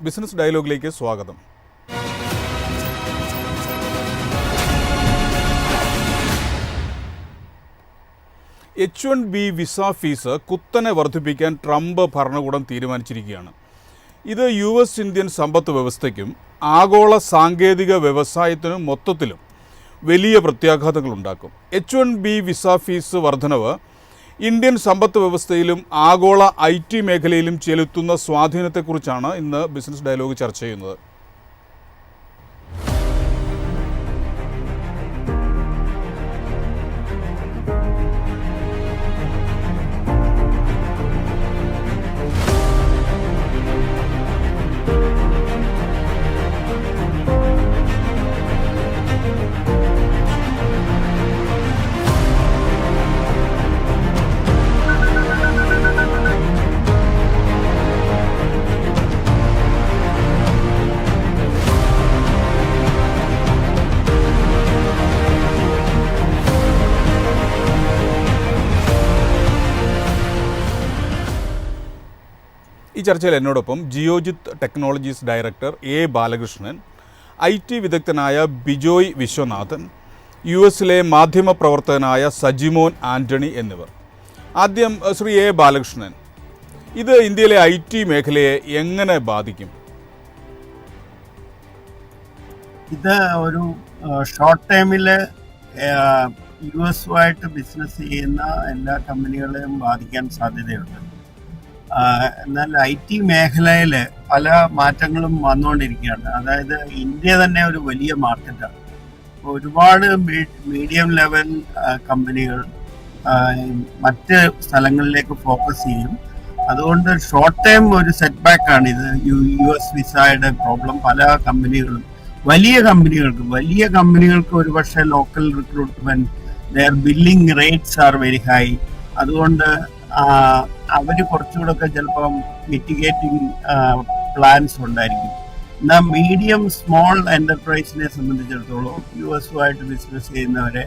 Business ഡയലോഗിലേക്ക് സ്വാഗതം. H-1B visa fees കുത്തനെ വർദ്ധിപ്പിക്കാൻ ട്രംപ് ഭരണകൂടം തീരുമാനിച്ചിരിക്കുകയാണ്. ഇത് US ഇന്ത്യൻ സമ്പദ് വ്യവസ്ഥയ്ക്കും ആഗോള സാങ്കേതിക വ്യവസായത്തിനും മൊത്തത്തിലും വലിയ പ്രത്യാഘാതങ്ങളുണ്ടാക്കും. H-1B വിസ ഫീസ് വർധനവ് ഇന്ത്യൻ സമ്പദ് വ്യവസ്ഥയിലും ആഗോള IT മേഖലയിലും ചെലുത്തുന്ന സ്വാധീനത്തെക്കുറിച്ചാണ് ഇന്ന് ബിസിനസ് ഡയലോഗ് ചർച്ച ചെയ്യുന്നത്. ഈ ചർച്ചയിൽ എന്നോടൊപ്പം Geojit technologies director A. Balakrishnan, IT വിദഗ്ധനായ ബിജോയ് വിശ്വനാഥൻ, US മാധ്യമപ്രവർത്തകനായ സജിമോൻ ആൻ്റണി എന്നിവർ. ആദ്യം ശ്രീ A. ബാലകൃഷ്ണൻ, ഇത് ഇന്ത്യയിലെ IT മേഖലയെ എങ്ങനെ ബാധിക്കും? ഇത് ഒരു ഷോർട്ട് ടൈമിൽ US-ആയിട്ട് ബിസിനസ് ചെയ്യുന്ന എല്ലാ കമ്പനികളെയും ബാധിക്കാൻ സാധ്യതയുണ്ട്. എന്നാൽ IT മേഖലയിൽ പല മാറ്റങ്ങളും വന്നുകൊണ്ടിരിക്കുകയാണ്. അതായത് ഇന്ത്യ തന്നെ ഒരു വലിയ മാർക്കറ്റാണ്. ഒരുപാട് മീഡിയം ലെവൽ കമ്പനികൾ മറ്റ് സ്ഥലങ്ങളിലേക്ക് ഫോക്കസ് ചെയ്യും. അതുകൊണ്ട് ഷോർട്ട് ടൈം ഒരു സെറ്റ് ബാക്ക് ആണ് ഇത്. US വിസയുടെ പ്രോബ്ലം പല കമ്പനികളും വലിയ കമ്പനികൾക്ക് ഒരുപക്ഷെ local recruitment, their billing rates are very high. അതുകൊണ്ട് അവർ കുറച്ചുകൂടെ ഒക്കെ ചിലപ്പം മിറ്റിഗേറ്റിംഗ് പ്ലാൻസ് ഉണ്ടായിരിക്കും. എന്നാൽ മീഡിയം സ്മോൾ എന്റർപ്രൈസിനെ സംബന്ധിച്ചിടത്തോളം US-ആയിട്ട് ബിസിനസ് ചെയ്യുന്നവരെ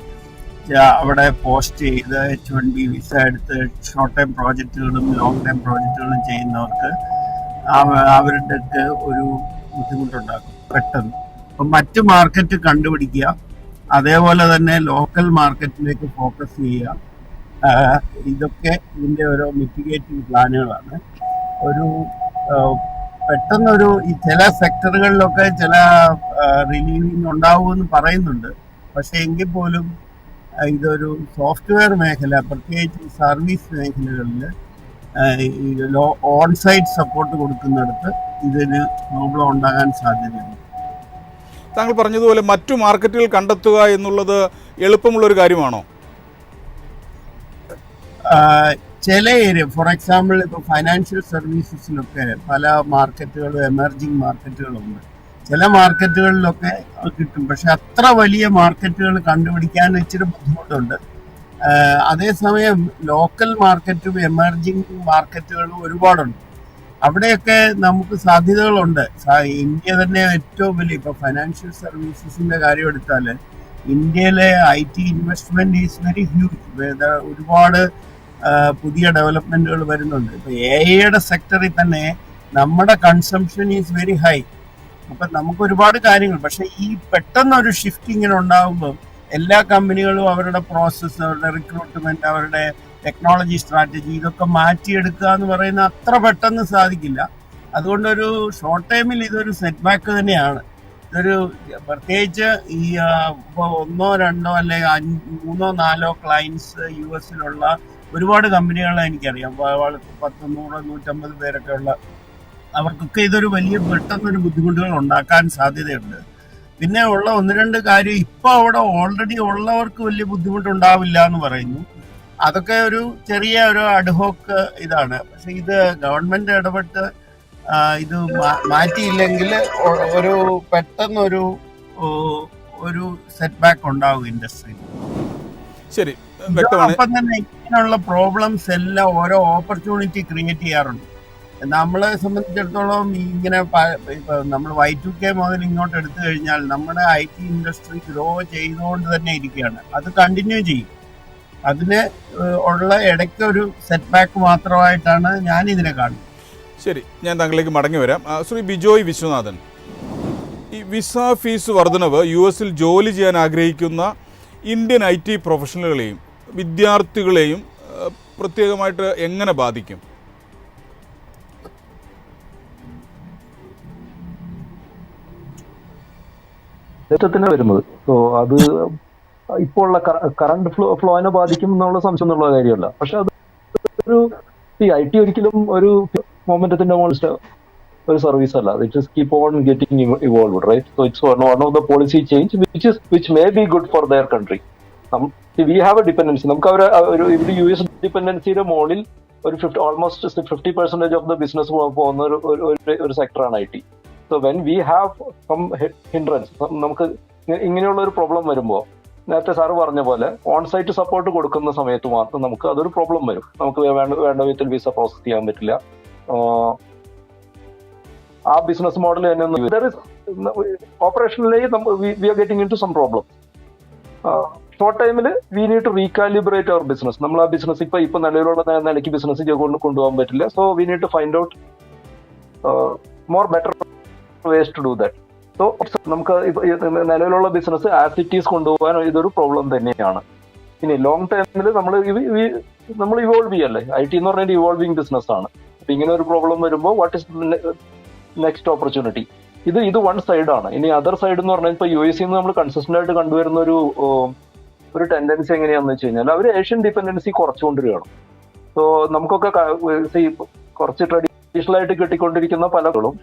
അവിടെ പോസ്റ്റ് ചെയ്ത് H-1B വിസ എടുത്ത് ഷോർട്ട് ടൈം പ്രോജക്റ്റുകളും ലോങ് ടൈം പ്രോജക്റ്റുകളും ചെയ്യുന്നവർക്ക് അവരുടെ ഒരു ബുദ്ധിമുട്ടുണ്ടാക്കും പെട്ടെന്ന്. അപ്പം മറ്റ് മാർക്കറ്റ് കണ്ടുപിടിക്കുക, അതേപോലെ തന്നെ ലോക്കൽ മാർക്കറ്റിലേക്ക് ഫോക്കസ് ചെയ്യുക. ഇതൊക്കെ ഇതിൻ്റെ ഓരോ മിറ്റിഗേറ്റിംഗ് പ്ലാനുകളാണ്. ഒരു പെട്ടെന്നൊരു ഈ ചില സെക്ടറുകളിലൊക്കെ ചില റിലീവിങ് ഉണ്ടാവുമെന്ന് പറയുന്നുണ്ട്. പക്ഷെ എങ്കിൽ പോലും ഇതൊരു സോഫ്റ്റ്വെയർ മേഖല, പ്രത്യേകിച്ച് സർവീസ് മേഖലകളിൽ ഓൺ സൈറ്റ് സപ്പോർട്ട് കൊടുക്കുന്നിടത്ത് ഇതിന് പ്രോബ്ലം ഉണ്ടാകാൻ സാധ്യതയുണ്ട്. താങ്കൾ പറഞ്ഞതുപോലെ മറ്റു മാർക്കറ്റുകൾ കണ്ടെത്തുക എന്നുള്ളത് എളുപ്പമുള്ളൊരു കാര്യമാണോ? ചില ഏരിയ, ഫോർ എക്സാമ്പിൾ ഇപ്പോൾ ഫൈനാൻഷ്യൽ സർവീസസിലൊക്കെ പല മാർക്കറ്റുകളും എമർജിങ് മാർക്കറ്റുകളുണ്ട്. ചില മാർക്കറ്റുകളിലൊക്കെ കിട്ടും, പക്ഷെ അത്ര വലിയ മാർക്കറ്റുകൾ കണ്ടുപിടിക്കാൻ ഇച്ചിരി ബുദ്ധിമുട്ടുണ്ട്. അതേസമയം ലോക്കൽ മാർക്കറ്റും എമർജിങ് മാർക്കറ്റുകളും ഒരുപാടുണ്ട്. അവിടെയൊക്കെ നമുക്ക് സാധ്യതകളുണ്ട്. ഇന്ത്യ തന്നെ ഏറ്റവും വലിയ, ഇപ്പോൾ ഫൈനാൻഷ്യൽ സർവീസസിൻ്റെ കാര്യം എടുത്താൽ ഇന്ത്യയിലെ IT investment is very huge. ഒരുപാട് പുതിയ ഡെവലപ്മെന്റുകൾ വരുന്നുണ്ട്. ഇപ്പൊ AI സെക്ടറിൽ തന്നെ നമ്മുടെ കൺസംഷൻ ഈസ് വെരി ഹൈ. അപ്പൊ നമുക്ക് ഒരുപാട് കാര്യങ്ങൾ, പക്ഷെ ഈ പെട്ടെന്നൊരു ഷിഫ്റ്റ് ഇങ്ങനെ ഉണ്ടാകുമ്പോൾ എല്ലാ കമ്പനികളും അവരുടെ പ്രോസസ്സ്, അവരുടെ റിക്രൂട്ട്മെന്റ്, അവരുടെ ടെക്നോളജി സ്ട്രാറ്റജി ഇതൊക്കെ മാറ്റിയെടുക്കുക എന്ന് പറയുന്ന അത്ര പെട്ടെന്ന് സാധിക്കില്ല. അതുകൊണ്ടൊരു ഷോർട്ട് ടൈമിൽ ഇതൊരു സെറ്റ് ബാക്ക് തന്നെയാണ്. ഇതൊരു പ്രത്യേകിച്ച് ഈ ഇപ്പോൾ 1, 2 അല്ലെങ്കിൽ 3, 4 ക്ലയൻസ് US-ലുള്ള ഒരുപാട് കമ്പനികളെ എനിക്കറിയാം. 100, 150 പേരൊക്കെ ഉള്ള അവർക്കൊക്കെ ഇതൊരു വലിയ പെട്ടെന്നൊരു ബുദ്ധിമുട്ടുകൾ ഉണ്ടാക്കാൻ സാധ്യതയുണ്ട്. പിന്നെ ഉള്ള 1-2 കാര്യം, ഇപ്പൊ അവിടെ ഓൾറെഡി ഉള്ളവർക്ക് വലിയ ബുദ്ധിമുട്ടുണ്ടാവില്ല എന്ന് പറയുന്നു. അതൊക്കെ ഒരു ചെറിയ ഒരു അഡ്ഹോക്ക് ഇതാണ്. പക്ഷെ ഇത് ഗവൺമെന്റ് ഇടപെട്ട് ഇത് മാറ്റിയില്ലെങ്കിൽ ഒരു പെട്ടെന്നൊരു സെറ്റ് ബാക്ക് ഉണ്ടാവും ഇൻഡസ്ട്രിയിൽ. ശരി, അപ്പം തന്നെ ഇങ്ങനെയുള്ള പ്രോബ്ലംസ് എല്ലാം ഓരോ ഓപ്പർച്യൂണിറ്റി ക്രിയേറ്റ് ചെയ്യാറുണ്ട്. നമ്മളെ സംബന്ധിച്ചിടത്തോളം ഇങ്ങനെ ഇപ്പൊ നമ്മൾ Y2K മുതൽ ഇങ്ങോട്ട് എടുത്തു കഴിഞ്ഞാൽ നമ്മുടെ IT ഇൻഡസ്ട്രി ഗ്രോ ചെയ്തുകൊണ്ട് തന്നെ ഇരിക്കുകയാണ്. അത് കണ്ടിന്യൂ ചെയ്യും. അതിന് ഉള്ള ഇടയ്ക്ക് ഒരു സെറ്റ് ബാക്ക് മാത്രമായിട്ടാണ് ഞാൻ ഇതിനെ കാണുന്നത്. ശരി, ഞാൻ താങ്കളിലേക്ക് മടങ്ങി വരാം. ശ്രീ ബിജോയ് വിശ്വനാഥൻ, ഈ വിസ ഫീസ് വർധനവ് US-ൽ ജോലി ചെയ്യാൻ ആഗ്രഹിക്കുന്ന ഇന്ത്യൻ IT പ്രൊഫഷണലുകളെയും വിദ്യാർത്ഥികളെയും പ്രത്യേകമായിട്ട് എങ്ങനെ ബാധിക്കും? വരുന്നത് സോ അത് ഇപ്പോൾ ഉള്ള കറണ്ട് ഫ്ലോനെ ബാധിക്കും എന്നുള്ള സംശയം എന്നുള്ള കാര്യമല്ല. പക്ഷെ അത് ഒരു IT ഒരിക്കലും ഒരു മൊമെന്റത്തിന്റെ ഒരു സർവീസ് അല്ല. It is keep on getting evolved, right? So it's one of the policy change which may be good for their country. We have a dependency. നമുക്ക് ഒരു US ഡിപെൻഡൻസിയുടെ മുകളിൽ ഒരു ഓൾമോസ്റ്റ് 50% ഓഫ് ദ ബിസിനസ് പോകുന്ന ഒരു സെക്ടറാണ് IT. So when we have some hindrance, നമുക്ക് ഇങ്ങനെയുള്ള ഒരു പ്രോബ്ലം വരുമ്പോൾ നേരത്തെ സാറ് പറഞ്ഞ പോലെ ഓൺ സൈറ്റ് സപ്പോർട്ട് കൊടുക്കുന്ന സമയത്ത് മാത്രം നമുക്ക് അതൊരു പ്രോബ്ലം വരും. നമുക്ക് വേണ്ട വിധത്തിൽ വിസ പ്രോസസ് ചെയ്യാൻ പറ്റില്ല. ആ ബിസിനസ് മോഡൽ തന്നെ ഓപ്പറേഷനിലേ we are getting into some problem. Short ടൈമിൽ we need to recalibrate our business. നമ്മൾ ആ ബിസിനസ് ഇപ്പൊ നിലവിലുള്ള നിലയ്ക്ക് ബിസിനസ് കൊണ്ടുപോകാൻ പറ്റില്ല. So we need to find out more better ways to do that. So നമുക്ക് നിലവിലുള്ള ബിസിനസ് ആസ് ഇറ്റ് ഈസ് കൊണ്ടുപോകാൻ ഇതൊരു പ്രോബ്ലം തന്നെയാണ്. ഇനി ലോങ് ടൈമിൽ നമ്മൾ ഇവോൾവ് ചെയ്യല്ലേ. IT എന്ന് പറഞ്ഞാൽ ഇവോൾവിംഗ് ബിസിനസ് ആണ്. അപ്പൊ ഇങ്ങനെ ഒരു പ്രോബ്ലം വരുമ്പോൾ വാട്ട് ഇസ് നെക്സ്റ്റ് ഓപ്പർച്യൂണിറ്റി? ഇത് വൺ സൈഡാണ്. ഇനി അതർ സൈഡ് എന്ന് പറഞ്ഞാൽ ഇപ്പൊ US-ൽ നിന്ന് നമ്മൾ കൺസിസ്റ്റന്റ് ആയിട്ട് കണ്ടുവരുന്ന ഒരു ടെൻഡൻസി എങ്ങനെയാണെന്ന് വെച്ച് കഴിഞ്ഞാൽ അവർ ഏഷ്യൻ ഡിപെൻഡൻസി കുറച്ചുകൊണ്ടിരിക്കുകയാണ്. സോ നമുക്കൊക്കെ കുറച്ച് ട്രഡീഷണൽ ആയിട്ട് കിട്ടിക്കൊണ്ടിരിക്കുന്ന പലകളും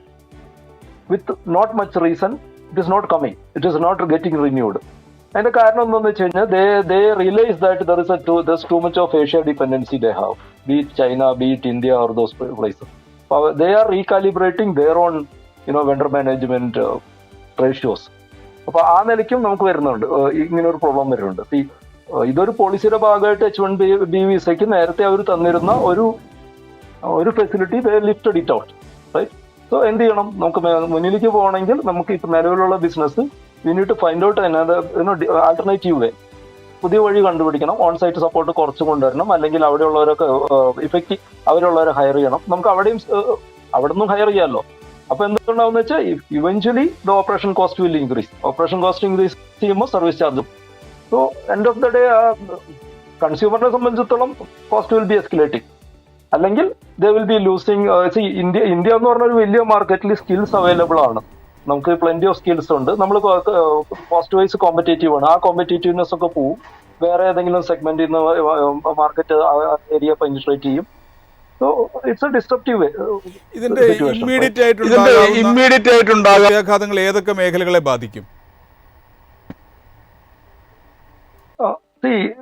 with not much reason it is not coming, it is not getting renewed. അതിന്റെ കാരണം എന്താണെന്ന് വെച്ച് കഴിഞ്ഞാൽ they realise that there's too much of Asia dependency they have, be it China, be it India or those places. They are recalibrating their own vendor management ratios. അപ്പൊ ആ നിലയ്ക്കും നമുക്ക് വരുന്നുണ്ട്, ഇങ്ങനെ ഒരു പ്രോബ്ലം വരുന്നുണ്ട്. ഇതൊരു പോളിസിയുടെ ഭാഗമായിട്ട് H1B വിസയ്ക്ക് നേരത്തെ അവർ തന്നിരുന്ന ഒരു facility lifted it out, right? So എന്ത് ചെയ്യണം? നമുക്ക് മുന്നിലേക്ക് പോകണമെങ്കിൽ നമുക്ക് ഇപ്പൊ നിലവിലുള്ള business we need to find out alternative way, പുതിയ വഴി കണ്ടുപിടിക്കണം. ഓൺ സൈറ്റ് സപ്പോർട്ട് കുറച്ച് കൊണ്ടുവരണം, അല്ലെങ്കിൽ അവിടെയുള്ളവരൊക്കെ അവരുള്ളവരെ ഹയർ ചെയ്യണം. നമുക്ക് അവിടെ നിന്നും ഹയർ ചെയ്യാമല്ലോ. അപ്പൊ എന്തുണ്ടാവും വെച്ചാൽ eventually the operation cost will increase. Operation cost increase ചെയ്യുമ്പോൾ സർവീസ് ചാർജും. So end of the day കൺസ്യൂമറിനെ സംബന്ധിച്ചിടത്തോളം കോസ്റ്റ് വിൽ ബി എസ്കലേറ്റിംഗ്, അല്ലെങ്കിൽ they will be losing. India എന്ന് പറഞ്ഞ ഒരു വലിയ മാർക്കറ്റിൽ സ്കിൽസ് അവൈലബിൾ ആണ്. നമുക്ക് പ്ലെന്റി ഓഫ് സ്കിൽസ് ഉണ്ട്. നമ്മൾ കോസ്റ്റ് വൈസ് കോമ്പറ്റേറ്റീവ് ആണ്. ആ കോമ്പറ്റേറ്റീവ്നെസ് ഒക്കെ പോവും. വേറെ ഏതെങ്കിലും സെഗ്മെന്റിൽ നിന്ന് മാർക്കറ്റ് ഏരിയ പെനിട്രേറ്റ് ചെയ്യും. സോ ഇറ്റ്സ് എ ഡിസ്ട്രപ്റ്റീവ് വേ. ഇതിന്റെ ഇമ്മീഡിയറ്റ് ആയിട്ടുണ്ടാകുന്ന ആഘാതങ്ങൾ ഏതൊക്കെ മേഖലകളെ ബാധിക്കും?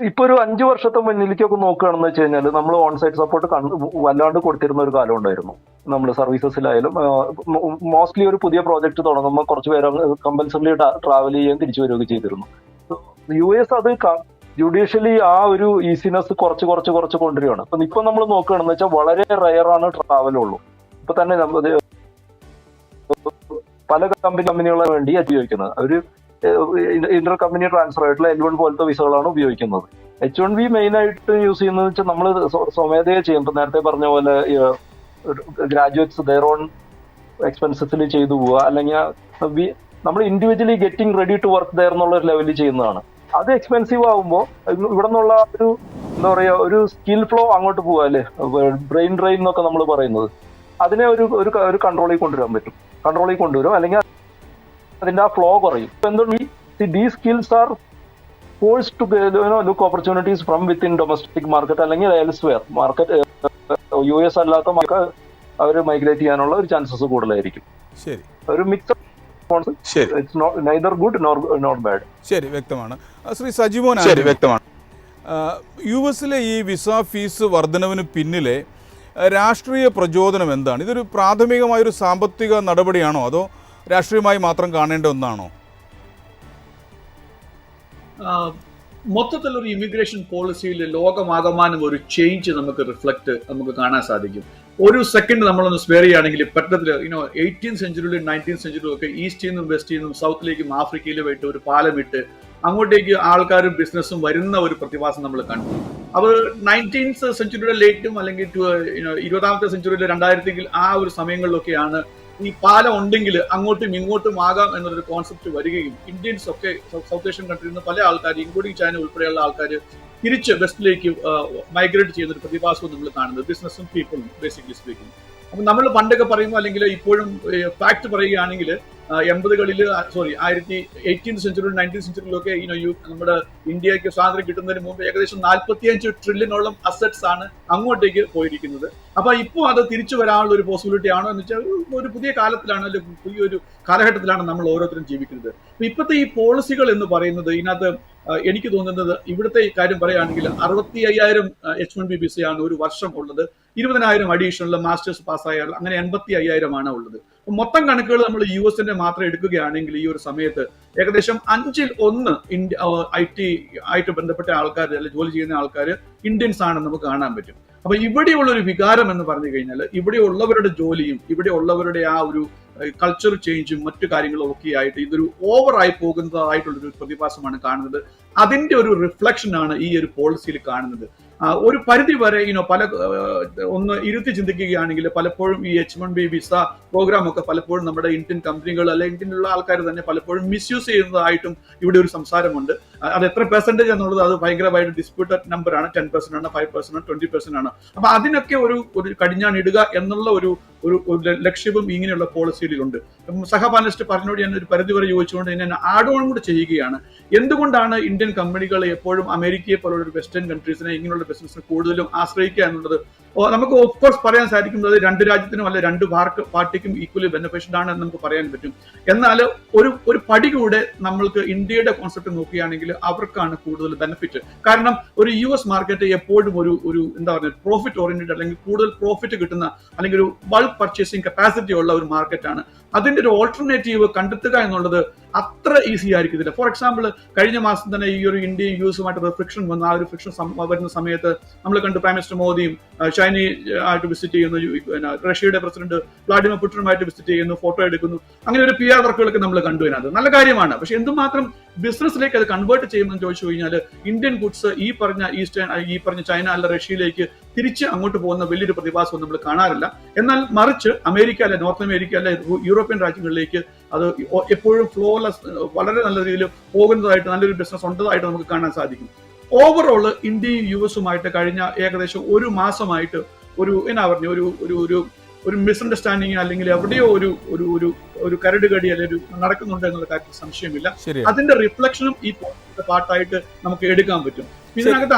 ഇപ്പൊ ഒരു 5 വർഷത്തെ മുന്നിലേക്കൊക്കെ നോക്കുകയാണെന്ന് വെച്ച് കഴിഞ്ഞാൽ നമ്മൾ ഓൺ സൈറ്റ് സപ്പോർട്ട് വല്ലാണ്ട് കൊടുത്തിരുന്ന ഒരു കാലം ഉണ്ടായിരുന്നു. നമ്മൾ സർവീസസിലായാലും മോസ്റ്റ്ലി ഒരു പുതിയ പ്രോജക്റ്റ് തുടങ്ങുമ്പോൾ കുറച്ച് പേര് കമ്പൽസറി ട്രാവൽ ചെയ്യാൻ തിരിച്ചു വരികയൊക്കെ ചെയ്തിരുന്നു. US അത് ജുഡീഷ്യലി ആ ഒരു ഈസിനെസ് കുറച്ച് കൊണ്ടുവരികയാണ്. ഇപ്പൊ നമ്മൾ നോക്കുകയാണെന്ന് വെച്ചാൽ വളരെ റയറാണ് ട്രാവലുള്ളൂ. ഇപ്പൊ തന്നെ പല കമ്പനികളെ വേണ്ടി ഉപയോഗിക്കുന്നത് അവർ ഇന്റർ കമ്പനി ട്രാൻസ്ഫർ ആയിട്ടുള്ള L1 പോലത്തെ വിസകളാണ് ഉപയോഗിക്കുന്നത്. H1B മെയിൻ ആയിട്ട് യൂസ് ചെയ്യുന്നത് വെച്ചാൽ നമ്മൾ സ്വമേധയെ ചെയ്യും. ഇപ്പൊ നേരത്തെ പറഞ്ഞ പോലെ ഗ്രാജുവേറ്റ്സ് ദെയർ ഓൺ എക്സ്പെൻസസിൽ ചെയ്തു പോവുക, അല്ലെങ്കിൽ നമ്മൾ individually getting ready to work there എന്നുള്ള ഒരു ലെവലിൽ ചെയ്യുന്നതാണ്. അത് എക്സ്പെൻസീവ് ആകുമ്പോൾ ഇവിടെ നിന്നുള്ള ഒരു സ്കിൽ ഫ്ലോ അങ്ങോട്ട് പോവുക, അല്ലേ? ബ്രെയിൻ ഡ്രെയിൻ എന്നൊക്കെ നമ്മൾ പറയുന്നത്, അതിനെ ഒരു കൺട്രോളിൽ കൊണ്ടുവരും, അല്ലെങ്കിൽ അതിന്റെ ആ ഫ്ലോ കുറയും. എന്തുകൊണ്ട് these skills are forced to look opportunities from within domestic market അല്ലെങ്കിൽ എൽസ്വെയർ മാർക്കറ്റ്. US അല്ലാത്ത മാർക്കറ്റ് അവർ മൈഗ്രേറ്റ് ചെയ്യാനുള്ള ഒരു ചാൻസസ് കൂടുതലായിരിക്കും. ശരി, ഒരു mix neither good nor bad. ശരി, വ്യക്തമാണ്. ശ്രീ സജിമോൻ, വ്യക്തമാണ്. US-ലെ ഈ വിസ ഫീസ് വർധനവിന് പിന്നിലെ രാഷ്ട്രീയ പ്രചോദനം എന്താണ്? ഇതൊരു പ്രാഥമികമായൊരു സാമ്പത്തിക നടപടിയാണോ, അതോ രാഷ്ട്രീയമായി മാത്രം കാണേണ്ട ഒന്നാണോ? മൊത്തത്തിലൊരു ഇമിഗ്രേഷൻ പോളിസിയിൽ ലോകമാകമാനം ഒരു ചേഞ്ച് നമുക്ക് കാണാൻ സാധിക്കും. ഒരു സെക്കൻഡ് നമ്മളൊന്ന് സ്പെയർ ചെയ്യുകയാണെങ്കിൽ പെട്ടെന്ന് 18th സെഞ്ചുറിയിലും 19th സെഞ്ചുറിയിലും ഒക്കെ ഈസ്റ്റിൽ നിന്നും വെസ്റ്റിൽ നിന്നും സൗത്തിലേക്കും ആഫ്രിക്കയിലും ആയിട്ട് ഒരു പാലം ഇട്ട് അങ്ങോട്ടേക്ക് ആൾക്കാരും ബിസിനസ്സും വരുന്ന ഒരു പ്രതിഭാസം നമ്മൾ കണ്ടു. അപ്പോൾ 19th സെഞ്ചുറിയുടെ ലേറ്റും അല്ലെങ്കിൽ 20th സെഞ്ചുറിയിലെ 2000 ആ ഒരു സമയങ്ങളിലൊക്കെയാണ് ഈ പാലം ഉണ്ടെങ്കിൽ അങ്ങോട്ടും ഇങ്ങോട്ടും ആകാം എന്നൊരു കോൺസെപ്റ്റ് വരികയും ഇന്ത്യൻസ് ഒക്കെ സൗത്ത് ഏഷ്യൻ കൺട്രിയിൽ നിന്ന് പല ആൾക്കാർ ഇൻക്ലൂഡിംഗ് ചൈന ഉൾപ്പെടെയുള്ള ആൾക്കാർ തിരിച്ച് വെസ്റ്റിലേക്ക് മൈഗ്രേറ്റ് ചെയ്യുന്ന ഒരു പ്രതിഭാസവും നമ്മൾ കാണുന്നത്, ബിസിനസ്സും പീപ്പിളും ബേസിക്കലി സ്പീക്കിംഗ്. അപ്പം നമ്മൾ പണ്ടൊക്കെ പറയുമ്പോൾ അല്ലെങ്കിൽ ഇപ്പോഴും ഫാക്ട് പറയുകയാണെങ്കിൽ 80കളിൽ 18th സെഞ്ചുറി 19th സെഞ്ചുറിയിലൊക്കെ നമ്മുടെ ഇന്ത്യക്ക് സ്വാതന്ത്ര്യം കിട്ടുന്നതിന് മുമ്പ് ഏകദേശം 45 ട്രില്യണോളം അസറ്റ്സ് ആണ് അങ്ങോട്ടേക്ക് പോയിരിക്കുന്നത്. അപ്പൊ ഇപ്പോൾ അത് തിരിച്ചു വരാനുള്ള ഒരു പോസിബിലിറ്റി ആണോ എന്ന് വെച്ചാൽ ഒരു പുതിയ കാലത്തിലാണ്, അല്ലെങ്കിൽ പുതിയൊരു കാലഘട്ടത്തിലാണ് നമ്മൾ ഓരോരുത്തരും ജീവിക്കുന്നത്. ഇപ്പോഴത്തെ ഈ പോളിസികൾ എന്ന് പറയുന്നത് ഇതിനകത്ത് എനിക്ക് തോന്നുന്നത് ഇവിടുത്തെ കാര്യം പറയുകയാണെങ്കിൽ 65,000 H1B വിസയാണ് ഒരു വർഷം ഉള്ളത്. 20,000 അഡീഷണൽ മാസ്റ്റേഴ്സ് പാസ്സായാൽ അങ്ങനെ 85,000 ആണ് ഉള്ളത്. മൊത്തം കണക്കുകൾ നമ്മൾ US മാത്രം എടുക്കുകയാണെങ്കിൽ ഈ ഒരു സമയത്ത് ഏകദേശം 5-1 IT ആയിട്ട് ബന്ധപ്പെട്ട ആൾക്കാർ അല്ലെങ്കിൽ ജോലി ചെയ്യുന്ന ആൾക്കാർ ഇന്ത്യൻസ് ആണെന്ന് നമുക്ക് കാണാൻ പറ്റും. അപ്പൊ ഇവിടെയുള്ള ഒരു വികാരം എന്ന് പറഞ്ഞു കഴിഞ്ഞാൽ ഇവിടെ ഉള്ളവരുടെ ജോലിയും ഇവിടെ ഉള്ളവരുടെ ആ ഒരു കൾച്ചർ ചേഞ്ചും മറ്റു കാര്യങ്ങളും ഒക്കെ ആയിട്ട് ഇതൊരു ഓവറായി പോകുന്നതായിട്ടുള്ളൊരു പ്രതിഭാസമാണ് കാണുന്നത്. അതിന്റെ ഒരു റിഫ്ലക്ഷൻ ആണ് ഈ ഒരു പോളിസിയിൽ കാണുന്നത്. ഒരു പരിധി വരെ പല ഒന്ന് ഇരുത്തി ചിന്തിക്കുകയാണെങ്കിൽ പലപ്പോഴും ഈ H1B വിസ പ്രോഗ്രാം ഒക്കെ പലപ്പോഴും നമ്മുടെ ഇന്ത്യൻ കമ്പനികൾ അല്ലെങ്കിൽ ഇന്ത്യയിലുള്ള ആൾക്കാർ തന്നെ പലപ്പോഴും മിസ്യൂസ് ചെയ്യുന്നതായിട്ടും ഇവിടെ ഒരു സംസാരമുണ്ട്. അത് എത്ര പെർസെന്റേജ് എന്നുള്ളത് അത് ഭയങ്കരമായിട്ട് ഡിസ്പ്യൂട്ടഡ് നമ്പർ ആണ്. 10% ആണ്, 5% ആണ്, 20% ആണ്. അപ്പൊ അതിനൊക്കെ ഒരു കടിഞ്ഞാണിടുക എന്നുള്ള ഒരു ലക്ഷ്യവും ഇങ്ങനെയുള്ള പോളിസിയിലുണ്ട്. സഹപാനലിസ്റ്റ് പറഞ്ഞോട് ഞാൻ ഒരു പരിധി വരെ ചോദിച്ചുകൊണ്ട് ഞാൻ ആഡ് ഓൺ കൂടെ ചെയ്യുകയാണ്. എന്തുകൊണ്ടാണ് ഇന്ത്യൻ കമ്പനികൾ എപ്പോഴും അമേരിക്കയെ പോലുള്ള ഒരു വെസ്റ്റേൺ കൺട്രീസിനെ ഇങ്ങനെയുള്ള ബിസിനസ്സിന് കൂടുതലും ആശ്രയിക്കുക എന്നുള്ളത് നമുക്ക് ഓഫ്കോഴ്സ് പറയാൻ സാധിക്കുന്നത് രണ്ട് രാജ്യത്തിനും അല്ലെ രണ്ട് പാർട്ടിക്കും ഈക്വലി ബെനിഫിഷ്യൽ ആണ് എന്ന് നമുക്ക് പറയാൻ പറ്റും. എന്നാൽ ഒരു പടി കൂടെ നമ്മൾക്ക് ഇന്ത്യയുടെ കോൺസെപ്റ്റ് നോക്കുകയാണെങ്കിൽ അവർക്കാണ് കൂടുതൽ ബെനിഫിറ്റ്. കാരണം ഒരു US മാർക്കറ്റ് എപ്പോഴും ഒരു എന്താ പറയുക പ്രോഫിറ്റ് ഓറിയന്റഡ് അല്ലെങ്കിൽ കൂടുതൽ പ്രോഫിറ്റ് കിട്ടുന്ന അല്ലെങ്കിൽ ഒരു ബൾക്ക് പർച്ചേസിംഗ് കപ്പാസിറ്റി ഉള്ള ഒരു മാർക്കറ്റാണ്. അതിന്റെ ഒരു ഓൾട്ടർനേറ്റീവ് കണ്ടെത്തുക എന്നുള്ളത് അത്ര ഈസി ആയിരിക്കത്തില്ല. ഫോർ എക്സാമ്പിൾ കഴിഞ്ഞ മാസം തന്നെ ഈ ഒരു ഇന്ത്യയും US ഫ്രിക്ഷൻ വന്നു. ആ ഒരു ഫ്രിക്ഷൻ വരുന്ന സമയത്ത് നമ്മൾ കണ്ടു പ്രൈം മിനിസ്റ്റർ മോദിയും ചൈനയെ ആയിട്ട് വിസിറ്റ് ചെയ്യുന്നു, റഷ്യയുടെ പ്രസിഡന്റ് വ്ളാഡിമിർ പുടിനുമായിട്ട് വിസിറ്റ് ചെയ്യുന്നു, ഫോട്ടോ എടുക്കുന്നു. അങ്ങനെ ഒരു PR വർക്കുകളൊക്കെ നമ്മൾ കണ്ടു. അതിനകത്ത് നല്ല കാര്യമാണ്. പക്ഷെ എന്തുമാത്രം ബിസിനസ്സിലേക്ക് അത് കൺവേർട്ട് ചെയ്യുമെന്ന് ചോദിച്ചു കഴിഞ്ഞാൽ ഇന്ത്യൻ ഗുഡ്സ് ഈ പറഞ്ഞ ചൈന അല്ല റഷ്യയിലേക്ക് തിരിച്ച് അങ്ങോട്ട് പോകുന്ന വലിയൊരു പ്രതിഭാസം നമ്മൾ കാണാറില്ല. എന്നാൽ മറിച്ച് അമേരിക്ക അല്ലെ നോർത്ത് അമേരിക്ക അല്ലെ യൂറോപ്യൻ രാജ്യങ്ങളിലേക്ക് അത് എപ്പോഴും ഫ്ലോലെസ് വളരെ നല്ല രീതിയിൽ പോകുന്നതായിട്ട് നല്ലൊരു ബിസിനസ് ഉണ്ടതായിട്ട് നമുക്ക് കാണാൻ സാധിക്കും. ഓവറോള് ഇന്ത്യയും US കഴിഞ്ഞ ഏകദേശം ഒരു മാസമായിട്ട് ഒരു മിസ്അണ്ടർസ്റ്റാൻഡിങ് അല്ലെങ്കിൽ എവിടെയോ ഒരു കരടുകടി അല്ലെങ്കിൽ നടക്കുന്നുണ്ട് എന്നുള്ള കാര്യത്തിൽ സംശയമില്ല. അതിന്റെ റിഫ്ലക്ഷനും ഈ പാർട്ടായിട്ട് നമുക്ക് എടുക്കാൻ പറ്റും. ഇതിനകത്ത്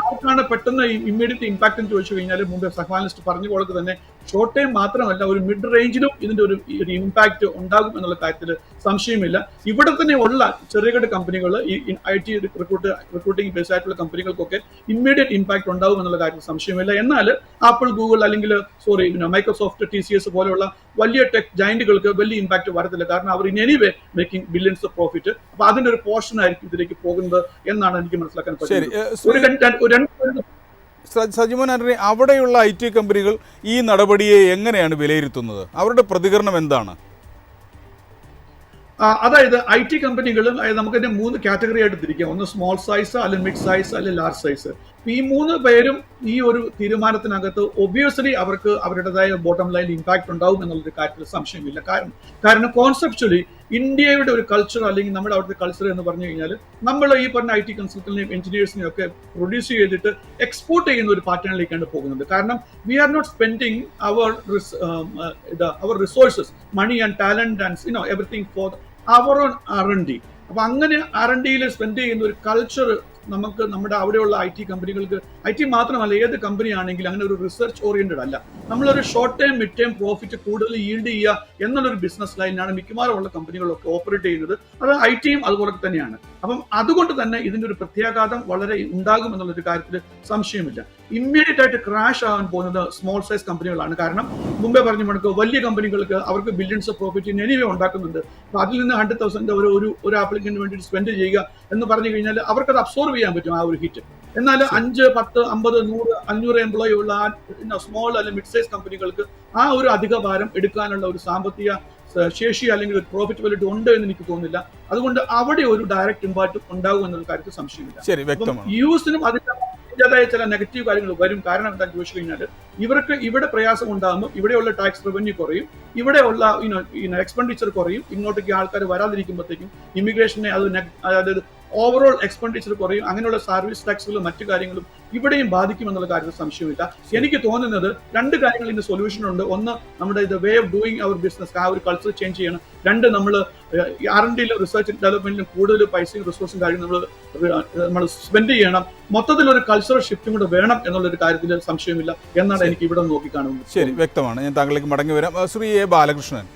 ആർക്കാണ് പെട്ടെന്ന് ഇമ്മീഡിയറ്റ് ഇമ്പാക്ട് എന്ന് ചോദിച്ചു കഴിഞ്ഞാൽ മുമ്പേ സഹപാനലിസ്റ്റ് പറഞ്ഞ പോലെ തന്നെ ഷോർട്ട് ടൈം മാത്രമല്ല ഒരു മിഡ് റേഞ്ചിലും ഇതിന്റെ ഒരു ഇമ്പാക്ട് ഉണ്ടാകും എന്നുള്ള കാര്യത്തിൽ സംശയമില്ല. ഇവിടെ തന്നെ ഉള്ള ചെറുകിട കമ്പനികൾ ഈ IT റിക്രൂട്ടിംഗ് ബേസ് ആയിട്ടുള്ള കമ്പനികൾക്കൊക്കെ ഇമ്മീഡിയറ്റ് ഇമ്പാക്ട് ഉണ്ടാകും എന്നുള്ള കാര്യത്തിൽ സംശയമില്ല. എന്നാൽ ആപ്പിൾ, ഗൂഗിൾ അല്ലെങ്കിൽ മൈക്രോസോഫ്റ്റ്, TCS പോലെയുള്ള വലിയ ടെക് ജയന്റുകൾക്ക് വലിയ ഇമ്പാക്ട് വരത്തില്ല. കാരണം അവർ in anyway making billions of profit. അപ്പൊ അതിന്റെ ഒരു പോർഷൻ ആയിരിക്കും ഇതിലേക്ക് പോകുന്നത് എന്നാണ് എനിക്ക് മനസ്സിലാക്കാൻ പറ്റുന്നത്. സജിമോൻ ആന്റണി, അവിടെയുള്ള IT കമ്പനികൾ ഈ നടപടിയെ എങ്ങനെയാണ് വിലയിരുത്തുന്നത്? അവരുടെ പ്രതികരണം എന്താണ്? അതായത് IT കമ്പനികൾ നമുക്ക് തന്നെ 3 കാറ്റഗറി ആയിട്ട് തിരിക്കാം. ഒന്ന് സ്മോൾ സൈസ്, അല്ലെങ്കിൽ മിഡ് സൈസ്, അല്ലെങ്കിൽ ലാർജ് സൈസ്. ഈ 3 പേരും ഈ ഒരു തീരുമാനത്തിനകത്ത് ഒബ്വിയസ്ലി അവർക്ക് അവരുടേതായ ബോട്ടം ലൈൻ ഇമ്പാക്ട് ഉണ്ടാവും എന്നുള്ളൊരു കാര്യത്തിൽ സംശയമില്ല. കാരണം കോൺസെപ്ച്വലി ഇന്ത്യയുടെ ഒരു കൾച്ചർ അല്ലെങ്കിൽ നമ്മുടെ അവിടുത്തെ കൾച്ചർ എന്ന് പറഞ്ഞു കഴിഞ്ഞാൽ നമ്മൾ ഈ പറഞ്ഞ IT കൺസൾട്ടന്റിനെയും എഞ്ചിനീയേഴ്സിനെയും ഒക്കെ പ്രൊഡ്യൂസ് ചെയ്തിട്ട് എക്സ്പോർട്ട് ചെയ്യുന്ന ഒരു പാറ്റേണിലേക്കാണ് പോകുന്നത്. കാരണം we are not spending our resources, money and talent and everything for our own R&D. അപ്പൊ അങ്ങനെ R&Dയിൽ സ്പെൻഡ് ചെയ്യുന്ന ഒരു കൾച്ചർ നമുക്ക് നമ്മുടെ അവിടെയുള്ള IT കമ്പനികൾക്ക്, IT മാത്രമല്ല ഏത് കമ്പനി ആണെങ്കിലും അങ്ങനെ ഒരു റിസർച്ച് ഓറിയന്റഡ് അല്ല. നമ്മളൊരു short time mid time profit കൂടുതൽ ഈൽഡ് ചെയ്യുക എന്നുള്ളൊരു ബിസിനസ് ലൈനാണ് മിക്കവാറും ഉള്ള കമ്പനികളൊക്കെ ഓപ്പറേറ്റ് ചെയ്യുന്നത്. അത് IT-യും അതുപോലെ തന്നെയാണ്. അപ്പം അതുകൊണ്ട് തന്നെ ഇതിന്റെ ഒരു പ്രത്യാഘാതം വളരെ ഉണ്ടാകും എന്നുള്ളൊരു കാര്യത്തിൽ സംശയമില്ല. ഇമ്മീഡിയറ്റ് ആയിട്ട് ക്രാഷ് ആകാൻ പോകുന്നത് സ്മോൾ സൈസ് കമ്പനികളാണ്. കാരണം മുമ്പേ പറഞ്ഞ കണക്ക് വലിയ കമ്പനികൾക്ക് അവർക്ക് ബില്യൺസ് ഓഫ് പ്രോഫിറ്റ് എനിവേ ഉണ്ടാക്കുന്നുണ്ട്. അപ്പൊ അതിൽ നിന്ന് 100,000 ഒരു ആപ്ലിക്കന്റിന് വേണ്ടി സ്പെൻഡ് ചെയ്യുക എന്ന് പറഞ്ഞു കഴിഞ്ഞാൽ അവർക്കത് അബ്സോർവ് ചെയ്യാൻ പറ്റും ആ ഒരു ഹിറ്റ്. എന്നാൽ 5, 10, 50, 100, 500 എംപ്ലോയി ഉള്ള സ്മോൾ അല്ലെങ്കിൽ മിഡ് സൈസ് കമ്പനികൾക്ക് ആ ഒരു അധിക ഭാരം എടുക്കാനുള്ള ഒരു സാമ്പത്തിക ശേഷി അല്ലെങ്കിൽ ഒരു പ്രോഫിറ്റബിലിറ്റി ഉണ്ട് എന്ന് എനിക്ക് തോന്നുന്നില്ല. അതുകൊണ്ട് അവിടെ ഒരു ഡയറക്റ്റ് ഇമ്പാക്ട് ഉണ്ടാകും എന്നുള്ള കാര്യത്തിൽ സംശയമില്ല. ശരി, വ്യക്തമാണ്. യുഎസിനും അതിൻ്റെതായ ചില നെഗറ്റീവ് കാര്യങ്ങൾ വരും. കാരണം എന്താണെന്ന് ചോദിച്ചു കഴിഞ്ഞാൽ ഇവർക്ക് ഇവിടെ പ്രയാസം ഉണ്ടാകുമ്പോൾ ഇവിടെയുള്ള ടാക്സ് റവന്യൂ കുറയും, ഇവിടെയുള്ള എക്സ്പെൻഡിച്ചർ കുറയും. ഇങ്ങോട്ടേക്ക് ആൾക്കാർ വരാതിരിക്കുമ്പോഴത്തേക്കും ഇമിഗ്രേഷനെ അതായത് ഓവറോൾ എക്സ്പെൻഡിച്ചർ കുറയും. അങ്ങനെയുള്ള സർവീസ് ടാക്സുകളും മറ്റു കാര്യങ്ങളും ഇവിടെയും ബാധിക്കുമെന്നുള്ള കാര്യത്തിൽ സംശയമില്ല. എനിക്ക് തോന്നുന്നത് രണ്ട് കാര്യങ്ങൾ ഇതിന് സൊല്യൂഷൻ ഉണ്ട്. ഒന്ന്, നമ്മുടെ ഇത് way of doing our business, ആ ഒരു കൾച്ചർ ചേഞ്ച് ചെയ്യണം. രണ്ട്, നമ്മൾ R&Dയിലും റിസർച്ച് ഡെവലപ്മെന്റിലും കൂടുതൽ പൈസയും റിസോഴ്സും കാര്യം നമ്മൾ സ്പെൻഡ് ചെയ്യണം. മൊത്തത്തിലൊരു കൾച്ചറൽ ഷിഫ്റ്റും കൂടെ വേണം എന്നുള്ളൊരു കാര്യത്തിൽ സംശയമില്ല എന്നാണ് എനിക്ക് ഇവിടെ നോക്കിക്കാണുന്നത്. ശരി, വ്യക്തമാണ്. ഞാൻ താങ്കളിലേക്ക് മടങ്ങി വരാം. ശ്രീ എ ബാലകൃഷ്ണൻ,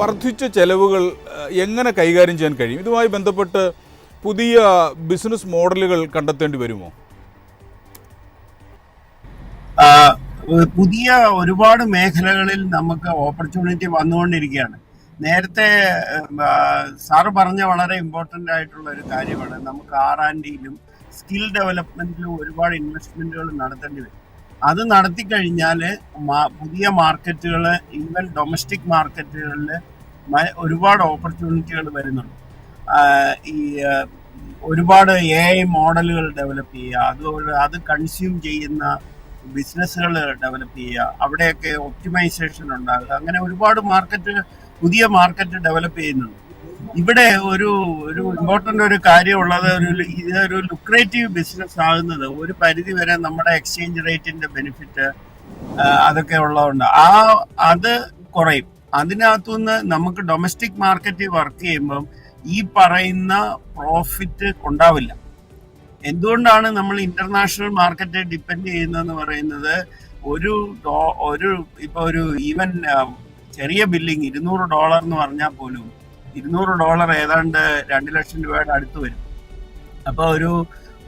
വർദ്ധിച്ച ചെലവുകൾ എങ്ങനെ കൈകാര്യം ചെയ്യാൻ കഴിയും? ഇതുമായി ബന്ധപ്പെട്ട് പുതിയ ബിസിനസ് മോഡലുകൾ കണ്ടെത്തേണ്ടി വരുമോ? പുതിയ ഒരുപാട് മേഖലകളിൽ നമുക്ക് ഓപ്പർച്യൂണിറ്റി വന്നുകൊണ്ടിരിക്കുകയാണ്. നേരത്തെ സാറ് പറഞ്ഞ വളരെ ഇമ്പോർട്ടൻ്റ് ആയിട്ടുള്ള ഒരു കാര്യമാണ്, നമുക്ക് R&Dയിലും സ്കിൽ ഡെവലപ്മെന്റിലും ഒരുപാട് ഇൻവെസ്റ്റ്മെന്റുകൾ നടത്തേണ്ടി വരും. അത് നടത്തിക്കഴിഞ്ഞാൽ പുതിയ മാർക്കറ്റുകൾ, ഈവൻ ഡൊമസ്റ്റിക് മാർക്കറ്റുകളിൽ ഒരുപാട് ഓപ്പർച്യൂണിറ്റികൾ വരുന്നുണ്ട്. ഈ ഒരുപാട് AI മോഡലുകൾ ഡെവലപ്പ് ചെയ്യുക, അതുപോലെ അത് കൺസ്യൂം ചെയ്യുന്ന ബിസിനസ്സുകൾ ഡെവലപ്പ് ചെയ്യുക, അവിടെയൊക്കെ ഒപ്റ്റിമൈസേഷൻ ഉണ്ടാകുക, അങ്ങനെ ഒരുപാട് പുതിയ മാർക്കറ്റ് ഡെവലപ്പ് ചെയ്യുന്നുണ്ട്. ഇവിടെ ഒരു ഇമ്പോർട്ടൻ്റ് ഒരു കാര്യമുള്ളത്, ഇതൊരു ലുക്രേറ്റീവ് ബിസിനസ് ആകുന്നത് ഒരു പരിധി വരെ നമ്മുടെ എക്സ്ചേഞ്ച് റേറ്റിന്റെ ബെനിഫിറ്റ് അതൊക്കെ ഉള്ളതുകൊണ്ട് അത് കുറയും. അതിനകത്തുനിന്ന് നമുക്ക് ഡൊമസ്റ്റിക് മാർക്കറ്റിൽ വർക്ക് ചെയ്യുമ്പം ഈ പറയുന്ന പ്രോഫിറ്റ് ഉണ്ടാവില്ല. എന്തുകൊണ്ടാണ് നമ്മൾ ഇന്റർനാഷണൽ മാർക്കറ്റ് ഡിപ്പെൻഡ് ചെയ്യുന്നതെന്ന് പറയുന്നത്, ഇപ്പൊ ഒരു ഈവൻ ചെറിയ ബില്ലിങ് $200 എന്ന് പറഞ്ഞാൽ പോലും $200 ഏതാണ്ട് 2 ലക്ഷം രൂപയുടെ അടുത്ത് വരും. അപ്പോൾ ഒരു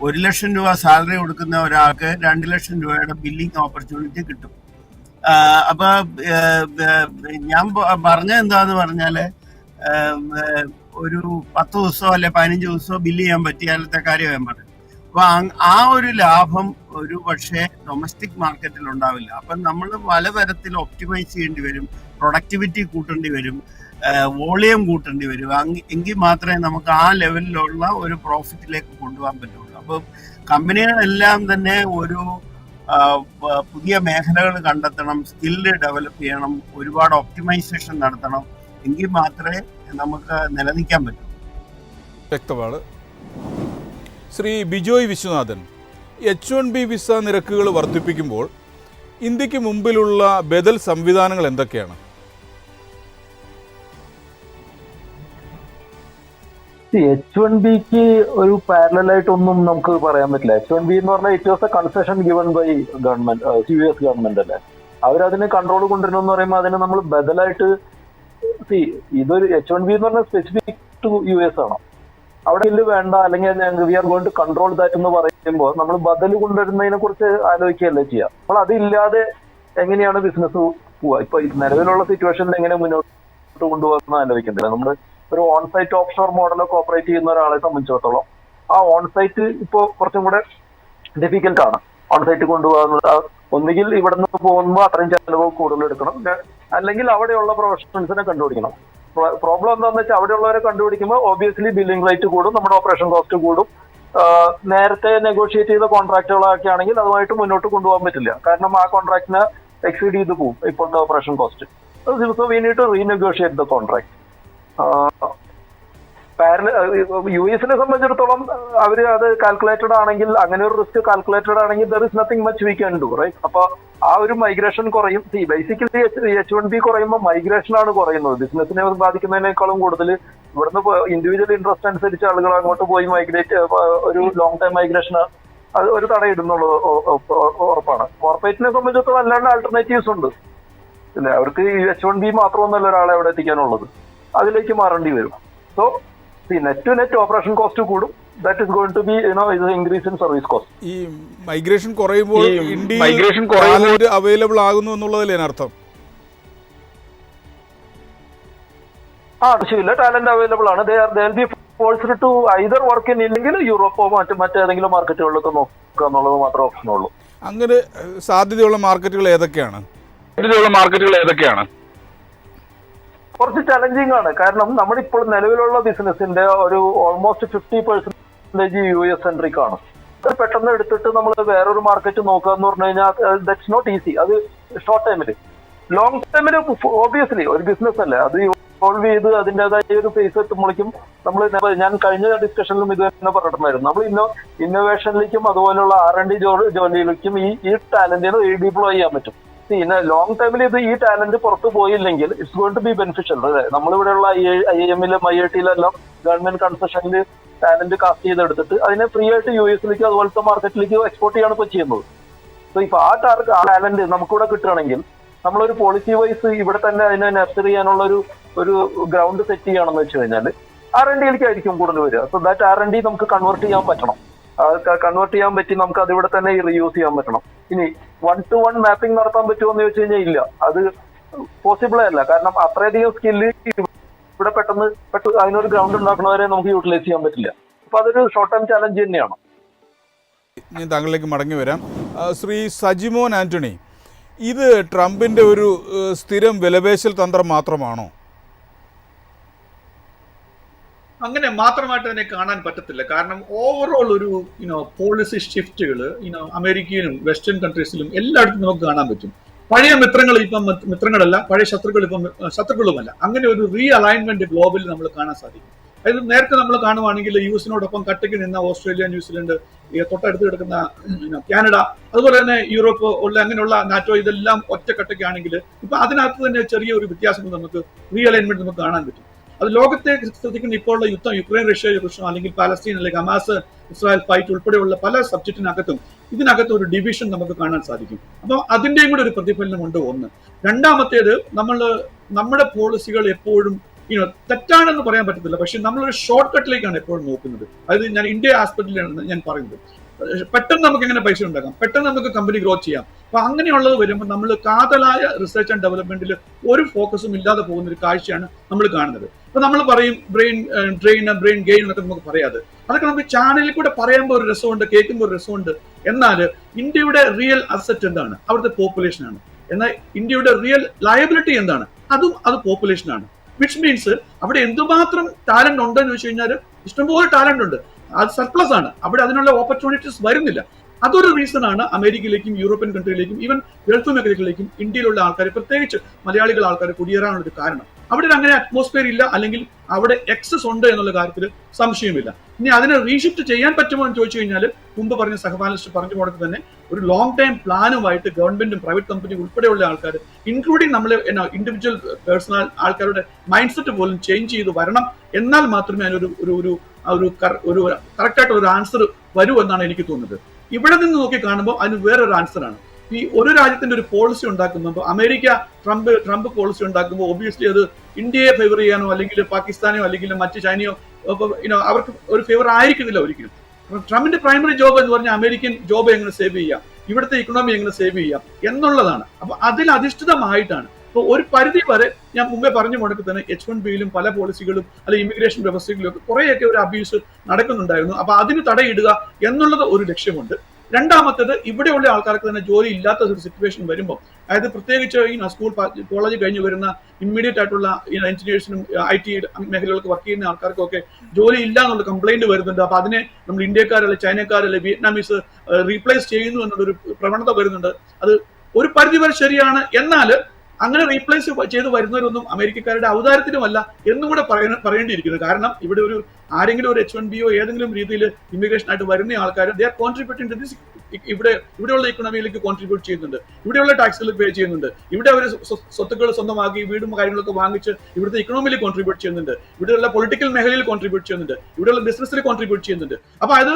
1 ലക്ഷം രൂപ സാലറി കൊടുക്കുന്ന ഒരാൾക്ക് 2 ലക്ഷം രൂപയുടെ ബില്ലിംഗ് ഓപ്പർച്യൂണിറ്റി കിട്ടും. അപ്പൊ ഞാൻ പറഞ്ഞത് എന്താന്ന് പറഞ്ഞാല്, ഒരു 10 ദിവസമോ അല്ലെ 15 ദിവസമോ ബില്ല് ചെയ്യാൻ പറ്റിയാലത്തെ കാര്യം ഞാൻ പറഞ്ഞു. അപ്പൊ ആ ഒരു ലാഭം ഒരു പക്ഷേ ഡൊമസ്റ്റിക് മാർക്കറ്റിൽ ഉണ്ടാവില്ല. അപ്പൊ നമ്മൾ പലതരത്തിൽ ഒപ്റ്റിമൈസ് ചെയ്യേണ്ടി വരും, പ്രൊഡക്ടിവിറ്റി കൂട്ടേണ്ടി വരും, വോളിയം കൂട്ടേണ്ടി വരും. എങ്കിൽ മാത്രമേ നമുക്ക് ആ ലെവലിലുള്ള ഒരു പ്രോഫിറ്റിലേക്ക് കൊണ്ടുപോകാൻ പറ്റുള്ളൂ. അപ്പോൾ കമ്പനികളെല്ലാം തന്നെ ഒരു പുതിയ മേഖലകൾ കണ്ടെത്തണം, സ്കില്ല് ഡെവലപ്പ് ചെയ്യണം, ഒരുപാട് ഒപ്റ്റിമൈസേഷൻ നടത്തണം. എങ്കിൽ മാത്രമേ നമുക്ക് നിലനിൽക്കാൻ പറ്റൂ. വ്യക്തമാണ്. ശ്രീ ബിജോയ് വിശ്വനാഥൻ, H1B വിസ നിരക്കുകൾ വർദ്ധിപ്പിക്കുമ്പോൾ ഇന്ത്യക്ക് മുമ്പിലുള്ള ബദൽ സംവിധാനങ്ങൾ എന്തൊക്കെയാണ്? H1Bക്ക് ഒരു പാരലായിട്ടൊന്നും നമുക്ക് പറയാൻ പറ്റില്ല. H1B എന്ന് പറഞ്ഞാൽ it was a concession given by government, US government അല്ലേ. അവരതിന് കൺട്രോൾ കൊണ്ടുവരണമെന്ന് പറയുമ്പോൾ അതിന് നമ്മൾ ബദലായിട്ട് ഇതൊരു H1B എന്ന് പറഞ്ഞാൽ സ്പെസിഫിക് ടു US ആണ്. അവിടെ വേണ്ട, അല്ലെങ്കിൽ we are going to control that എന്ന് പറയുമ്പോൾ നമ്മൾ ബദൽ കൊണ്ടുവരുന്നതിനെ കുറിച്ച് ആലോചിക്കുകയല്ലേ ചെയ്യുക. അപ്പോൾ അതില്ലാതെ എങ്ങനെയാണ് ബിസിനസ് പോവുക? ഇപ്പൊ നിലവിലുള്ള സിറ്റുവേഷനിൽ എങ്ങനെ മുന്നോട്ട് കൊണ്ടുപോകുന്ന ആലോചിക്കുന്നില്ല. നമ്മൾ ഒരു ഓൺസൈറ്റ് ഓഫ്ഷോർ മോഡലൊക്കെ ഓപ്പറേറ്റ് ചെയ്യുന്ന ഒരാളെ സംബന്ധിച്ചിടത്തോളം ആ ഓൺസൈറ്റ് ഇപ്പോൾ കുറച്ചും കൂടെ ഡിഫിക്കൽട്ട് ആണ്. ഓൺസൈറ്റ് കൊണ്ടുപോകുന്നത് ഒന്നുകിൽ ഇവിടെ നിന്ന് പോകുമ്പോൾ അത്രയും ചെലവ് കൂടുതൽ എടുക്കണം, അല്ലെങ്കിൽ അവിടെയുള്ള പ്രൊഫഷണൽസിനെ കണ്ടുപിടിക്കണം. പ്രോബ്ലം എന്താണെന്ന് വെച്ചാൽ അവിടെയുള്ളവരെ കണ്ടുപിടിക്കുമ്പോൾ ഒബ്വിയസ്ലി ബില്ലിംഗ് റേറ്റ് കൂടും, നമ്മുടെ ഓപ്പറേഷൻ കോസ്റ്റ് കൂടും. നേരത്തെ നെഗോഷിയേറ്റ് ചെയ്ത കോൺട്രാക്റ്റുകളൊക്കെ ആണെങ്കിൽ അതുമായിട്ട് മുന്നോട്ട് കൊണ്ടുപോകാൻ പറ്റില്ല. കാരണം ആ കോൺട്രാക്റ്റിനെ എക്സീഡ് ചെയ്ത് പോകും ഇപ്പോഴത്തെ operation cost. So we need to renegotiate the contract. US-നെ സംബന്ധിച്ചിടത്തോളം അവർ അത് കാൽക്കുലേറ്റഡ് ആണെങ്കിൽ, അങ്ങനെ ഒരു റിസ്ക് കാൽക്കുലേറ്റഡ് ആണെങ്കിൽ there is nothing much we can do, right? അപ്പൊ ആ ഒരു മൈഗ്രേഷൻ കുറയും. ബേസിക്കലി H1B കുറയുമ്പോൾ മൈഗ്രേഷനാണ് കുറയുന്നത്. ബിസിനസിനെ ബാധിക്കുന്നതിനേക്കാളും കൂടുതൽ ഇവിടുന്ന് ഇൻഡിവിജ്വൽ ഇൻട്രസ്റ്റ് അനുസരിച്ച് ആളുകൾ അങ്ങോട്ട് പോയി മൈഗ്രേറ്റ്, ഒരു ലോങ് ടൈം മൈഗ്രേഷൻ അത് ഒരു തടയിടുന്നുള്ളത് ഉറപ്പാണ്. കോർപ്പറേറ്റിനെ സംബന്ധിച്ചിടത്തോളം അല്ലാണ്ട് ആൾട്ടർനേറ്റീവ്സ് ഉണ്ട് അല്ലെ. അവർക്ക് H1B മാത്രമൊന്നുമല്ല ഒരാളെ അവിടെ എത്തിക്കാനുള്ളത്, അതിലേക്ക് മാറേണ്ടി വരും. So net to net operation cost കൂടും. That is going to be, is an increase in service cost. ഈ മൈഗ്രേഷൻ കുറയുമ്പോൾ ഇന്ത്യയിൽ അവൈലബിൾ ആകുന്നു എന്നുള്ളതല്ലേ അർത്ഥം? ആവശ്യമില്ല, ടാലന്റ് അവൈലബിൾ ആണ്. They'll be forced to either work in ഇല്ലെങ്കിൽ യൂറോപ്പോ മറ്റേതെങ്കിലും മാർക്കറ്റുകളിലൊക്കെ നോക്കുക എന്നുള്ളത് മാത്രമേ ഓപ്ഷൻ ഉള്ളൂ. അങ്ങനെ സാധ്യതയുള്ള മാർക്കറ്റുകൾ ഏതൊക്കെയാണ്? കുറച്ച് ചലഞ്ചിങ് ആണ്. കാരണം നമ്മുടെ ഇപ്പോൾ നിലവിലുള്ള ബിസിനസിന്റെ ഒരു ഓൾമോസ്റ്റ് 50% US സെൻട്രിക് ആണ്. അത് പെട്ടെന്ന് എടുത്തിട്ട് നമ്മൾ വേറൊരു മാർക്കറ്റ് നോക്കുക എന്ന് പറഞ്ഞു കഴിഞ്ഞാൽ ദാറ്റ്സ് നോട്ട് ഈസി. അത് ഷോർട്ട് ടൈമിൽ. ലോങ് ടൈമിൽ ഓബിയസ്ലി ഒരു ബിസിനസ് അല്ലേ, അത് സോൾവ് ചെയ്ത് അതിൻ്റെതായ ഒരു ഫേസ് എത്തുമ്പോഴേക്കും ഞാൻ കഴിഞ്ഞ ഡിസ്കഷനിലും ഇത് തന്നെ പറഞ്ഞിട്ടുണ്ടായിരുന്നു, നമ്മൾ ഇന്നോവേഷനിലേക്കും അതുപോലുള്ള R&D ജോലിയിലേക്കും ഈ ടാലന്റിന് ഡീപ്ലോയ് ചെയ്യാൻ പറ്റും. പിന്നെ ലോങ് ടൈമിൽ ഈ ടാലന്റ് പുറത്തു പോയില്ലെങ്കിൽ it's going to be beneficial. അല്ലേ, നമ്മളിവിടെയുള്ള IIMലും IITയിലെല്ലാം ഗവൺമെന്റ് കൺസെഷനിൽ ടാലന്റ് കാസ്റ്റ് ചെയ്തെടുത്തിട്ട് അതിനെ ഫ്രീ ആയിട്ട് US അതുപോലത്തെ മാർക്കറ്റിലേക്ക് എക്സ്പോർട്ട് ചെയ്യാണ് ഇപ്പോൾ ചെയ്യുന്നത്. സോ ഇപ്പൊ ആ ടാലന്റ് നമുക്കിവിടെ കിട്ടുകയാണെങ്കിൽ നമ്മളൊരു പോളിസി വൈസ് ഇവിടെ തന്നെ അതിനെ നർച്ചർ ചെയ്യാനുള്ള ഒരു ഗ്രൗണ്ട് സെറ്റ് ചെയ്യുകയാണെന്ന് വെച്ച് കഴിഞ്ഞാൽ R&Dയിലേക്കായിരിക്കും കൂടുതൽ വരിക. സോ ദാറ്റ് R&D നമുക്ക് കൺവേർട്ട് ചെയ്യാൻ പറ്റണം. കൺവേർട്ട് ചെയ്യാൻ പറ്റി നമുക്ക് അതിവിടെ തന്നെ റീയൂസ് ചെയ്യാൻ പറ്റണം. ഇനി 1-to-1 മാപ്പിംഗ് നടത്താൻ പറ്റുമോ എന്ന് ചോദിച്ചു കഴിഞ്ഞാൽ ഇല്ല, അത് പോസിബിളേ അല്ല. കാരണം അത്രയധികം സ്കില്ല് ഇവിടെ പെട്ടെന്ന് അതിനൊരു ഗ്രൗണ്ട് ഉണ്ടാക്കണവരെ നമുക്ക് യൂട്ടിലൈസ് ചെയ്യാൻ പറ്റില്ല. അപ്പൊ അതൊരു ഷോർട്ട് ടൈം ചാലഞ്ച് തന്നെയാണ്. ഞാൻ താങ്കളിലേക്ക് മടങ്ങി വരാം. ശ്രീ സജിമോൻ ആന്റണി, ഇത് ട്രംപിൻ്റെ ഒരു സ്ഥിരം വിലപേശൽ തന്ത്രം മാത്രമാണോ? അങ്ങനെ മാത്രമായിട്ട് തന്നെ കാണാൻ പറ്റത്തില്ല. കാരണം ഓവറോൾ ഒരു പോളിസി ഷിഫ്റ്റുകൾ അമേരിക്കയിലും വെസ്റ്റേൺ കൺട്രീസിലും എല്ലായിടത്തും നമുക്ക് കാണാൻ പറ്റും. പഴയ മിത്രങ്ങൾ ഇപ്പം മിത്രങ്ങളല്ല, പഴയ ശത്രുക്കൾ ഇപ്പം ശത്രുക്കളുമല്ല. അങ്ങനെ ഒരു റീ അലൈൻമെന്റ് ഗ്ലോബലിൽ നമ്മൾ കാണാൻ സാധിക്കും. അതായത് നേരത്തെ നമ്മൾ കാണുവാണെങ്കിൽ US കട്ടയ്ക്ക് നിന്ന ഓസ്ട്രേലിയ, ന്യൂസിലൻഡ്, തൊട്ടടുത്ത് കിടക്കുന്ന കാനഡ, അതുപോലെ തന്നെ യൂറോപ്പ് അങ്ങനെയുള്ള നാറ്റോ, ഇതെല്ലാം ഒറ്റക്കെട്ടൊക്കെയാണെങ്കിൽ ഇപ്പൊ അതിനകത്ത് തന്നെ ചെറിയ ഒരു വ്യത്യാസം നമുക്ക് റീ അലൈൻമെന്റ് നമുക്ക് കാണാൻ പറ്റും. അത് ലോകത്തെ ശ്രദ്ധിക്കുന്ന ഇപ്പോഴുള്ള യുദ്ധം, യുക്രൈൻ റഷ്യ പ്രശ്നം, അല്ലെങ്കിൽ പാലസ്തീൻ, അല്ലെങ്കിൽ ഹമാസ് ഇസ്രായേൽ ഫൈറ്റ് ഉൾപ്പെടെയുള്ള പല സബ്ജക്റ്റിനകത്തും ഇതിനകത്ത് ഒരു ഡിവിഷൻ നമുക്ക് കാണാൻ സാധിക്കും. അപ്പം അതിന്റെയും കൂടെ ഒരു പ്രതിഫലനമുണ്ട്. ഒന്ന്. രണ്ടാമത്തേത്, നമ്മുടെ പോളിസികൾ എപ്പോഴും തെറ്റാണെന്ന് പറയാൻ പറ്റത്തില്ല, പക്ഷെ നമ്മളൊരു ഷോർട്ട് കട്ടിലേക്കാണ് എപ്പോഴും നോക്കുന്നത്. അതായത് ഞാൻ ഇന്ത്യ ആസ്പെക്റ്റിലാണ് ഞാൻ പറയുന്നത്. പെട്ടെന്ന് നമുക്ക് എങ്ങനെ പൈസ ഉണ്ടാക്കാം, പെട്ടെന്ന് നമുക്ക് കമ്പനി ഗ്രോത്ത് ചെയ്യാം. അപ്പൊ അങ്ങനെയുള്ളത് വരുമ്പോൾ നമ്മൾ കാതലായ റിസർച്ച് ആൻഡ് ഡെവലപ്മെന്റിൽ ഒരു ഫോക്കസും ഇല്ലാതെ പോകുന്ന ഒരു കാഴ്ചയാണ് നമ്മൾ കാണുന്നത്. അപ്പൊ നമ്മൾ പറയും ബ്രെയിൻ ഗെയിൻ എന്നൊക്കെ നമുക്ക് പറയാതെ, അതൊക്കെ നമുക്ക് ചാനലിൽ കൂടെ പറയുമ്പോൾ ഒരു രസമുണ്ട്, കേൾക്കുമ്പോൾ ഒരു രസമുണ്ട്. എന്നാൽ ഇന്ത്യയുടെ റിയൽ അസറ്റ് എന്താണ്? അവിടുത്തെ പോപ്പുലേഷനാണ്. എന്നാൽ ഇന്ത്യയുടെ റിയൽ ലയബിലിറ്റി എന്താണ്? അത് പോപ്പുലേഷനാണ്. വിച്ച് മീൻസ് അവിടെ എന്തുമാത്രം ടാലന്റ് ഉണ്ടെന്ന് വെച്ച് കഴിഞ്ഞാൽ ഇഷ്ടംപോലെ ടാലന്റ് ഉണ്ട്, അത് സർപ്ലസ് ആണ്. അവിടെ അതിനുള്ള ഓപ്പർച്യൂണിറ്റീസ് വരുന്നില്ല. അതൊരു റീസൺ ആണ് അമേരിക്കയിലേക്കും യൂറോപ്യൻ കൺട്രിയിലേക്കും ഈവൻ ഗൾഫ് മേഖലകളിലേക്കും ഇന്ത്യയിലുള്ള ആൾക്കാർ, പ്രത്യേകിച്ച് മലയാളികൾ ആൾക്കാർ കുടിയേറാനുള്ള ഒരു കാരണം. അവിടെ അങ്ങനെ അറ്റ്മോസ്ഫിയർ ഇല്ല, അല്ലെങ്കിൽ അവിടെ എക്സസ് ഉണ്ട് എന്നുള്ള കാര്യത്തിൽ സംശയമില്ല. ഇനി അതിനെ റീഷിഫ്റ്റ് ചെയ്യാൻ പറ്റുമോ എന്ന് ചോദിച്ചു കഴിഞ്ഞാൽ മുമ്പ് പറഞ്ഞ സഹപാനലിസ്റ്റ് പറഞ്ഞ പോലെ തന്നെ ഒരു ലോങ് ടൈം പ്ലാനുമായിട്ട് ഗവൺമെന്റും പ്രൈവറ്റ് കമ്പനി ഉൾപ്പെടെയുള്ള ആൾക്കാർ, ഇൻക്ലൂഡിങ് നമ്മൾ ഇൻഡിവിജ്വൽ പേഴ്സണൽ ആൾക്കാരുടെ മൈൻഡ് സെറ്റ് പോലും ചേഞ്ച് ചെയ്ത് വരണം. എന്നാൽ മാത്രമേ അതിനൊരു കറക്റ്റായിട്ട് ഒരു ആൻസർ വരൂ എന്നാണ് എനിക്ക് തോന്നുന്നത്. ഇവിടെ നിന്ന് നോക്കി കാണുമ്പോൾ അതിന് വേറൊരു ആൻസറാണ്. ഈ ഒരു രാജ്യത്തിന്റെ ഒരു പോളിസി ഉണ്ടാക്കുമ്പോൾ, അമേരിക്ക ട്രംപ് പോളിസി ഉണ്ടാക്കുമ്പോൾ ഒബിയസ്ലി അത് ഇന്ത്യയെ ഫേവർ ചെയ്യാനോ അല്ലെങ്കിൽ പാകിസ്ഥാനെയോ അല്ലെങ്കിൽ മറ്റ് ചൈനയോ അവർക്ക് ഒരു ഫേവർ ആയിരിക്കുന്നില്ല ഒരിക്കലും. ട്രംപിന്റെ പ്രൈമറി ജോബ് എന്ന് പറഞ്ഞാൽ അമേരിക്കൻ ജോബ് എങ്ങനെ സേവ് ചെയ്യാം, ഇവിടുത്തെ ഇക്കണോമി എങ്ങനെ സേവ് ചെയ്യാം എന്നുള്ളതാണ്. അപ്പൊ അതിൽ അധിഷ്ഠിതമായിട്ടാണ്. അപ്പോൾ ഒരു പരിധി വരെ ഞാൻ മുമ്പേ പറഞ്ഞു കൊടുക്കുക തന്നെ H-1Bയിലും പല പോളിസികളും അല്ലെങ്കിൽ ഇമിഗ്രേഷൻ വ്യവസ്ഥകളിലും ഒക്കെ കുറേയൊക്കെ ഒരു അബ്യൂസ് നടക്കുന്നുണ്ടായിരുന്നു. അപ്പൊ അതിന് തടയിടുക എന്നുള്ളത് ഒരു ലക്ഷ്യമുണ്ട്. രണ്ടാമത്തേത്, ഇവിടെയുള്ള ആൾക്കാർക്ക് തന്നെ ജോലി ഇല്ലാത്ത ഒരു സിറ്റുവേഷൻ വരുമ്പോൾ, അതായത് പ്രത്യേകിച്ച് സ്കൂൾ കോളേജ് കഴിഞ്ഞ് വരുന്ന ഇമ്മീഡിയറ്റ് ആയിട്ടുള്ള എഞ്ചിനീയേഴ്സിനും IT മേഖലകൾക്ക് വർക്ക് ചെയ്യുന്ന ആൾക്കാർക്കൊക്കെ ജോലി ഇല്ല എന്നുള്ള കംപ്ലൈന്റ് വരുന്നുണ്ട്. അപ്പൊ അതിനെ നമ്മൾ ഇന്ത്യക്കാരല്ലേ, ചൈനക്കാരല്ലേ, വിയറ്റ്നാമീസ് റീപ്ലേസ് ചെയ്യുന്നു എന്നുള്ളൊരു പ്രവണത വരുന്നുണ്ട്. അത് ഒരു പരിധി വരെ ശരിയാണ്. എന്നാൽ അങ്ങനെ റീപ്ലേസ് ചെയ്ത് വരുന്നവരൊന്നും അമേരിക്കക്കാരുടെ ഔദാര്യത്തിനുമല്ല എന്നും കൂടെ പറയേണ്ടിയിരിക്കുന്നത്. കാരണം ഇവിടെ ആരെങ്കിലും ഒരു H-1Bയോ ഏതെങ്കിലും രീതിയിൽ ഇമിഗ്രേഷൻ ആയിട്ട് വരുന്ന ആൾക്കാർ they are contributing to this. ഇവിടെയുള്ള ഇക്കണോമിയിലേക്ക് കോൺട്രിബ്യൂട്ട് ചെയ്യുന്നുണ്ട്, ഇവിടെയുള്ള ടാക്സുകൾ പേ ചെയ്യുന്നുണ്ട്, ഇവിടെ അവർ സ്വത്തുക്കൾ സ്വന്തമാക്കി വീടും കാര്യങ്ങളൊക്കെ വാങ്ങിച്ച് ഇവിടുത്തെ ഇക്കണോമിയിൽ കോൺട്രിബ്യൂട്ട് ചെയ്യുന്നുണ്ട്, ഇവിടെയുള്ള പൊളിറ്റിക്കൽ മേഖലയിൽ കോൺട്രിബ്യൂട്ട് ചെയ്യുന്നുണ്ട്, ഇവിടെയുള്ള ബിസിനസ്സിൽ കോൺട്രിബ്യൂട്ട് ചെയ്യുന്നുണ്ട്. അപ്പൊ അത്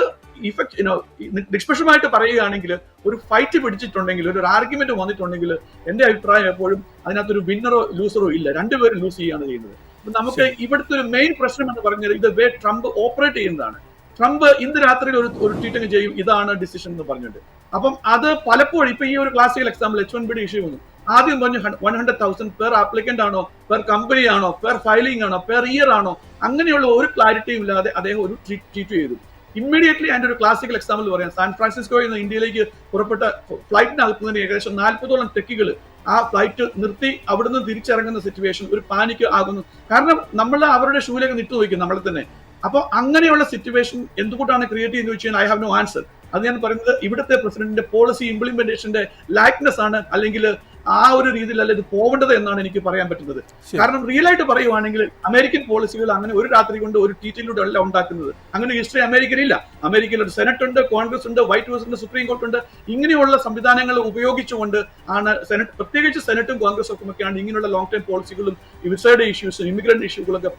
നിഷ്പക്ഷമായിട്ട് പറയുകയാണെങ്കിൽ ഒരു ഫൈറ്റ് പിടിച്ചിട്ടുണ്ടെങ്കിൽ, ഒരു ആർഗ്യുമെന്റ് വന്നിട്ടുണ്ടെങ്കിൽ എന്റെ അഭിപ്രായം എപ്പോഴും അതിനകത്തൊരു വിന്നറോ ലൂസറോ ഇല്ല, രണ്ടുപേരും ലൂസ് ചെയ്യുകയാണ് ചെയ്യുന്നത്. അപ്പൊ നമുക്ക് ഇവിടുത്തെ ഒരു മെയിൻ പ്രശ്നം എന്ന് പറഞ്ഞാൽ ഇത് വേ ട്രംപ് ഓപ്പറേറ്റ് ചെയ്യുന്നതാണ്. ട്രംപ് ഇന്ന് രാത്രിയിൽ ഒരു ട്വീറ്റിംഗ് ചെയ്യും, ഇതാണ് ഡിസിഷൻ എന്ന് പറഞ്ഞിട്ട്. അപ്പം അത് പലപ്പോഴും ഇപ്പൊ ഈ ഒരു ക്ലാസിക്കൽ എക്സാമ്പിൾ H-1B ഇഷ്യൂ വന്നു. ആദ്യം പറഞ്ഞു 100,000 പെർ ആപ്ലിക്കന്റ് ആണോ, പെർ കമ്പനി ആണോ, പെർ ഫയലിംഗ് ആണോ, പെർ ഇയർ ആണോ, അങ്ങനെയുള്ള ഒരു ക്ലാരിറ്റിയും ഇല്ലാതെ അദ്ദേഹം ഒരു ട്വീറ്റ് ചെയ്തു. ഇമ്മീഡിയറ്റ്ലി അതിന്റെ ഒരു ക്ലാസിക്കൽ എക്സാമ്പിൾ പറയാം. സാൻ ഫ്രാൻസിസ്കോയിൽ നിന്ന് ഇന്ത്യയിലേക്ക് പുറപ്പെട്ട ഫ്ലൈറ്റിനകത്തുനിന്ന് ഏകദേശം 40ഓളം ടെക്കികൾ ആ ഫ്ലൈറ്റ് നിർത്തി അവിടുന്ന് തിരിച്ചിറങ്ങുന്ന സിറ്റുവേഷൻ ഒരു പാനിക് ആകുന്നു. കാരണം നമ്മൾ അവരുടെ ഷൂലേക്ക് നിട്ടു നോക്കും നമ്മളെ തന്നെ. അപ്പോൾ അങ്ങനെയുള്ള സിറ്റുവേഷൻ എന്തുകൊണ്ടാണ് ക്രിയേറ്റ് ചെയ്യുന്നത് വെച്ചാൽ ഐ ഹാവ് നോ ആൻസർ. അത് ഞാൻ പറയുന്നത് ഇവിടുത്തെ പ്രസിഡന്റിന്റെ പോളിസി ഇംപ്ലിമെന്റേഷന്റെ ലാക്നെസ് ആണ്, അല്ലെങ്കിൽ ആ ഒരു രീതിയിലല്ല ഇത് പോകേണ്ടത് എന്നാണ് എനിക്ക് പറയാൻ പറ്റുന്നത്. കാരണം റിയൽ ആയിട്ട് പറയുവാണെങ്കിൽ അമേരിക്കൻ പോളിസികൾ അങ്ങനെ ഒരു രാത്രി കൊണ്ട് ഒരു ട്വീറ്റിലൂടെ അല്ല ഉണ്ടാക്കുന്നത്. അങ്ങനെ ഹിസ്റ്ററി അമേരിക്കയിലില്ല. അമേരിക്കയിൽ ഒരു സെനറ്റ് ഉണ്ട്, കോൺഗ്രസ് ഉണ്ട്, വൈറ്റ് ഹൗസ് ഉണ്ട്, സുപ്രീം കോർട്ട് ഉണ്ട്. ഇങ്ങനെയുള്ള സംവിധാനങ്ങൾ ഉപയോഗിച്ചുകൊണ്ട് ആണ് സെനറ്റ്, പ്രത്യേകിച്ച് സെനറ്റും കോൺഗ്രസും ഒക്കെയാണ് ഇങ്ങനെയുള്ള ലോങ് ടൈം പോളിസികളും വിസയുടെ ഇഷ്യൂസും ഇമിഗ്രന്റ് ഇഷ്യൂകളൊക്കെ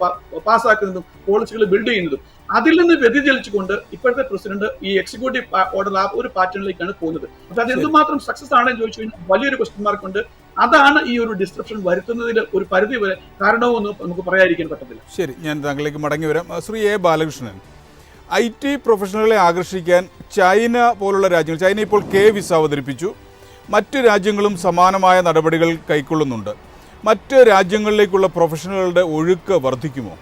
പാസ്സാക്കുന്നതും പോളിസികൾ ബിൽഡ് ചെയ്യുന്നതും. അതിൽ നിന്ന് വ്യതിചലിച്ചുകൊണ്ട് ഇപ്പോഴത്തെ പ്രസിഡന്റ് ഈ എക്സിക്യൂട്ടീവ് ഓർഡർ ആ ഒരു പാറ്റേണിലേക്കാണ് പോകുന്നത്. അപ്പൊ അത് എന്തുമാത്രം സക്സസ് ആണെന്ന് ചോദിച്ചു കഴിഞ്ഞാൽ വലിയൊരു ക്വസ്റ്റ്യൻ മാർക്ക് ഉണ്ട്. അതാണ് ഈ ഒരു ഡിസ്ട്രപ്ഷൻ വരുത്തുന്നതിൽ ഒരു പരിധി വരെ കാരണമൊന്നും നമുക്ക് പറയാതിരിക്കാൻ പറ്റത്തില്ല. ശരി, ഞാൻ താങ്കളിലേക്ക് മടങ്ങി വരാം. ശ്രീ എ ബാലകൃഷ്ണൻ, IT പ്രൊഫഷണലുകളെ ആകർഷിക്കാൻ ചൈന പോലുള്ള രാജ്യങ്ങൾ, ചൈന ഇപ്പോൾ K വിസ അവതരിപ്പിച്ചു, മറ്റ് രാജ്യങ്ങളും സമാനമായ നടപടികൾ കൈക്കൊള്ളുന്നുണ്ട്. മറ്റ് രാജ്യങ്ങളിലേക്കുള്ള പ്രൊഫഷണലുകളുടെ ഒഴുക്ക് വർദ്ധിക്കുമോ?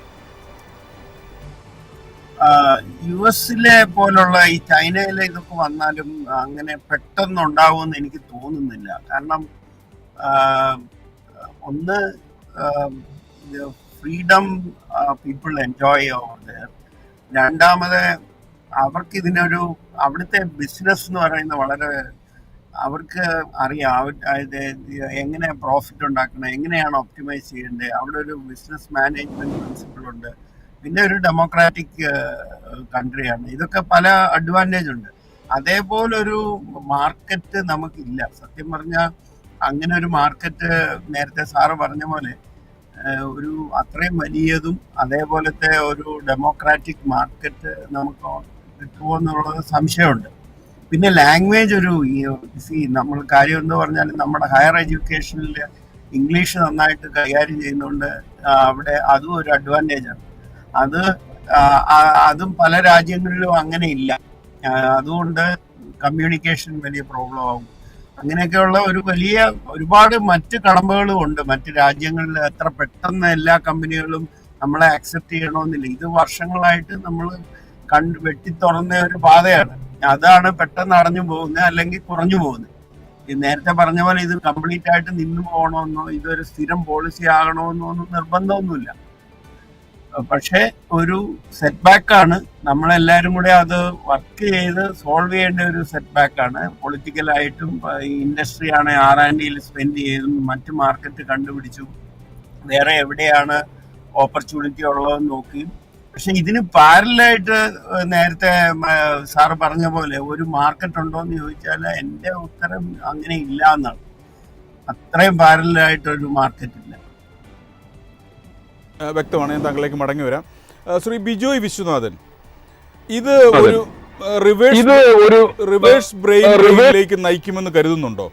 US പോലുള്ള ഈ ചൈനയിലെ ഇതൊക്കെ വന്നാലും അങ്ങനെ പെട്ടെന്ന് ഉണ്ടാവുമെന്ന് എനിക്ക് തോന്നുന്നില്ല. കാരണം ഒന്ന്, freedom people enjoy over there. രണ്ടാമത്, അവർക്ക് ഇതിനൊരു അവിടുത്തെ ബിസിനസ് എന്ന് പറയുന്നത് വളരെ അവർക്ക് അറിയാം. എങ്ങനെ പ്രോഫിറ്റ് ഉണ്ടാക്കണം, എങ്ങനെയാണ് ഒപ്റ്റിമൈസ് ചെയ്യേണ്ടത്. അവിടെ ഒരു ബിസിനസ് മാനേജ്മെന്റ് പ്രിൻസിപ്പിൾ ഉണ്ട്. പിന്നെ ഒരു ഡെമോക്രാറ്റിക് കൺട്രിയാണ്. ഇതൊക്കെ പല അഡ്വാൻറ്റേജ് ഉണ്ട്. അതേപോലൊരു മാർക്കറ്റ് നമുക്കില്ല. സത്യം പറഞ്ഞാൽ അങ്ങനെ ഒരു മാർക്കറ്റ് നേരത്തെ സാറ് പറഞ്ഞ പോലെ ഒരു അത്രയും വലിയതും അതേപോലത്തെ ഒരു ഡെമോക്രാറ്റിക് മാർക്കറ്റ് നമുക്ക് കിട്ടുമോ എന്നുള്ളത് സംശയമുണ്ട്. പിന്നെ ലാംഗ്വേജ് നമ്മൾ കാര്യം എന്ന് പറഞ്ഞാൽ നമ്മുടെ ഹയർ എഡ്യൂക്കേഷനിൽ ഇംഗ്ലീഷ് നന്നായിട്ട് കൈകാര്യം ചെയ്യുന്നതുകൊണ്ട് അവിടെ അതും ഒരു അഡ്വാൻറ്റേജാണ്. അതും പല രാജ്യങ്ങളിലും അങ്ങനെ ഇല്ല. അതുകൊണ്ട് കമ്മ്യൂണിക്കേഷൻ വലിയ പ്രോബ്ലം ആവും. അങ്ങനെയൊക്കെയുള്ള ഒരുപാട് മറ്റ് കടമ്പകളും ഉണ്ട്. മറ്റ് രാജ്യങ്ങളിൽ എത്ര പെട്ടെന്ന് എല്ലാ കമ്പനികളും നമ്മളെ അക്സെപ്റ്റ് ചെയ്യണമെന്നില്ല. ഇത് വർഷങ്ങളായിട്ട് നമ്മൾ വെട്ടിത്തുറന്ന ഒരു പാതയാണ്. അതാണ് പെട്ടെന്ന് അടഞ്ഞു പോകുന്നത്, അല്ലെങ്കിൽ കുറഞ്ഞു പോകുന്നത്. നേരത്തെ പറഞ്ഞ പോലെ ഇത് കംപ്ലീറ്റ് ആയിട്ട് നിന്നു പോകണമെന്നോ ഇതൊരു സ്ഥിരം പോളിസി ആകണമെന്നോ ഒന്നും നിർബന്ധമൊന്നുമില്ല. പക്ഷെ ഒരു സെറ്റ് ബാക്കാണ്. നമ്മളെല്ലാവരും കൂടെ അത് വർക്ക് ചെയ്ത് സോൾവ് ചെയ്യേണ്ട ഒരു സെറ്റ് ബാക്കാണ്. പൊളിറ്റിക്കലായിട്ടും ഇൻഡസ്ട്രി ആണ് R&Dയിൽ സ്പെൻഡ് ചെയ്തും മറ്റ് മാർക്കറ്റ് കണ്ടുപിടിച്ചു വേറെ എവിടെയാണ് ഓപ്പർച്യൂണിറ്റി ഉള്ളതെന്ന് നോക്കിയും. പക്ഷെ ഇതിന് പാരലായിട്ട് നേരത്തെ സാറ് പറഞ്ഞ പോലെ ഒരു മാർക്കറ്റ് ഉണ്ടോ എന്ന് ചോദിച്ചാൽ എൻ്റെ ഉത്തരം അങ്ങനെ ഇല്ല എന്നാണ്. അത്രയും പാരലായിട്ടൊരു മാർക്കറ്റ് ഇല്ല. വ്യക്തമാണ്. ഞാൻ താങ്കളിലേക്ക് മടങ്ങി വരാം. ശ്രീ ബിജോയ് വിശ്വനാഥൻ, ഇത് ഒരു റിവേഴ്സ് ബ്രെയിനിലേക്ക് നയിക്കുമെന്ന് കരുതുന്നുണ്ടോ?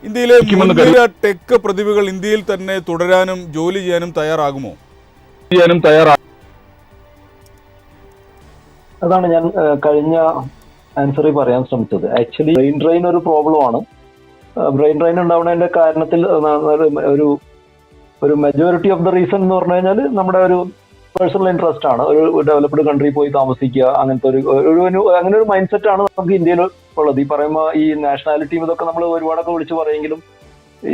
ഇന്ത്യയിലെ മുൻനിര ടെക് പ്രതിഭകൾ ഇന്ത്യയിൽ തന്നെ തുടരാനും ജോലി ചെയ്യാനും തയ്യാറാകുമോ? അതാണ് ഞാൻ കഴിഞ്ഞ ആൻസറിൽ പറയാൻ ശ്രമിച്ചത്. ആക്ച്വലി ബ്രെയിൻ ഡ്രെയിൻ ഒരു പ്രോബ്ലം ആണ്. ബ്രെയിൻ ഡ്രെയിൻ ഉണ്ടാവുന്നതിന്റെ കാരണത്തിൽ ഒരു മെജോറിറ്റി ഓഫ് ദ റീസൺ എന്ന് പറഞ്ഞു കഴിഞ്ഞാൽ നമ്മുടെ ഒരു പേഴ്സണൽ ഇൻട്രസ്റ്റ് ആണ്. ഒരു ഡെവലപ്ഡ് കൺട്രി പോയി താമസിക്കുക, അങ്ങനത്തെ അങ്ങനെ ഒരു മൈൻഡ് സെറ്റ് ആണ് നമുക്ക് ഇന്ത്യയിൽ ഉള്ളത്. ഈ പറയുമ്പോൾ ഈ നാഷണാലിറ്റിയും ഇതൊക്കെ നമ്മൾ ഒരുപാടൊക്കെ വിളിച്ച് പറയെങ്കിലും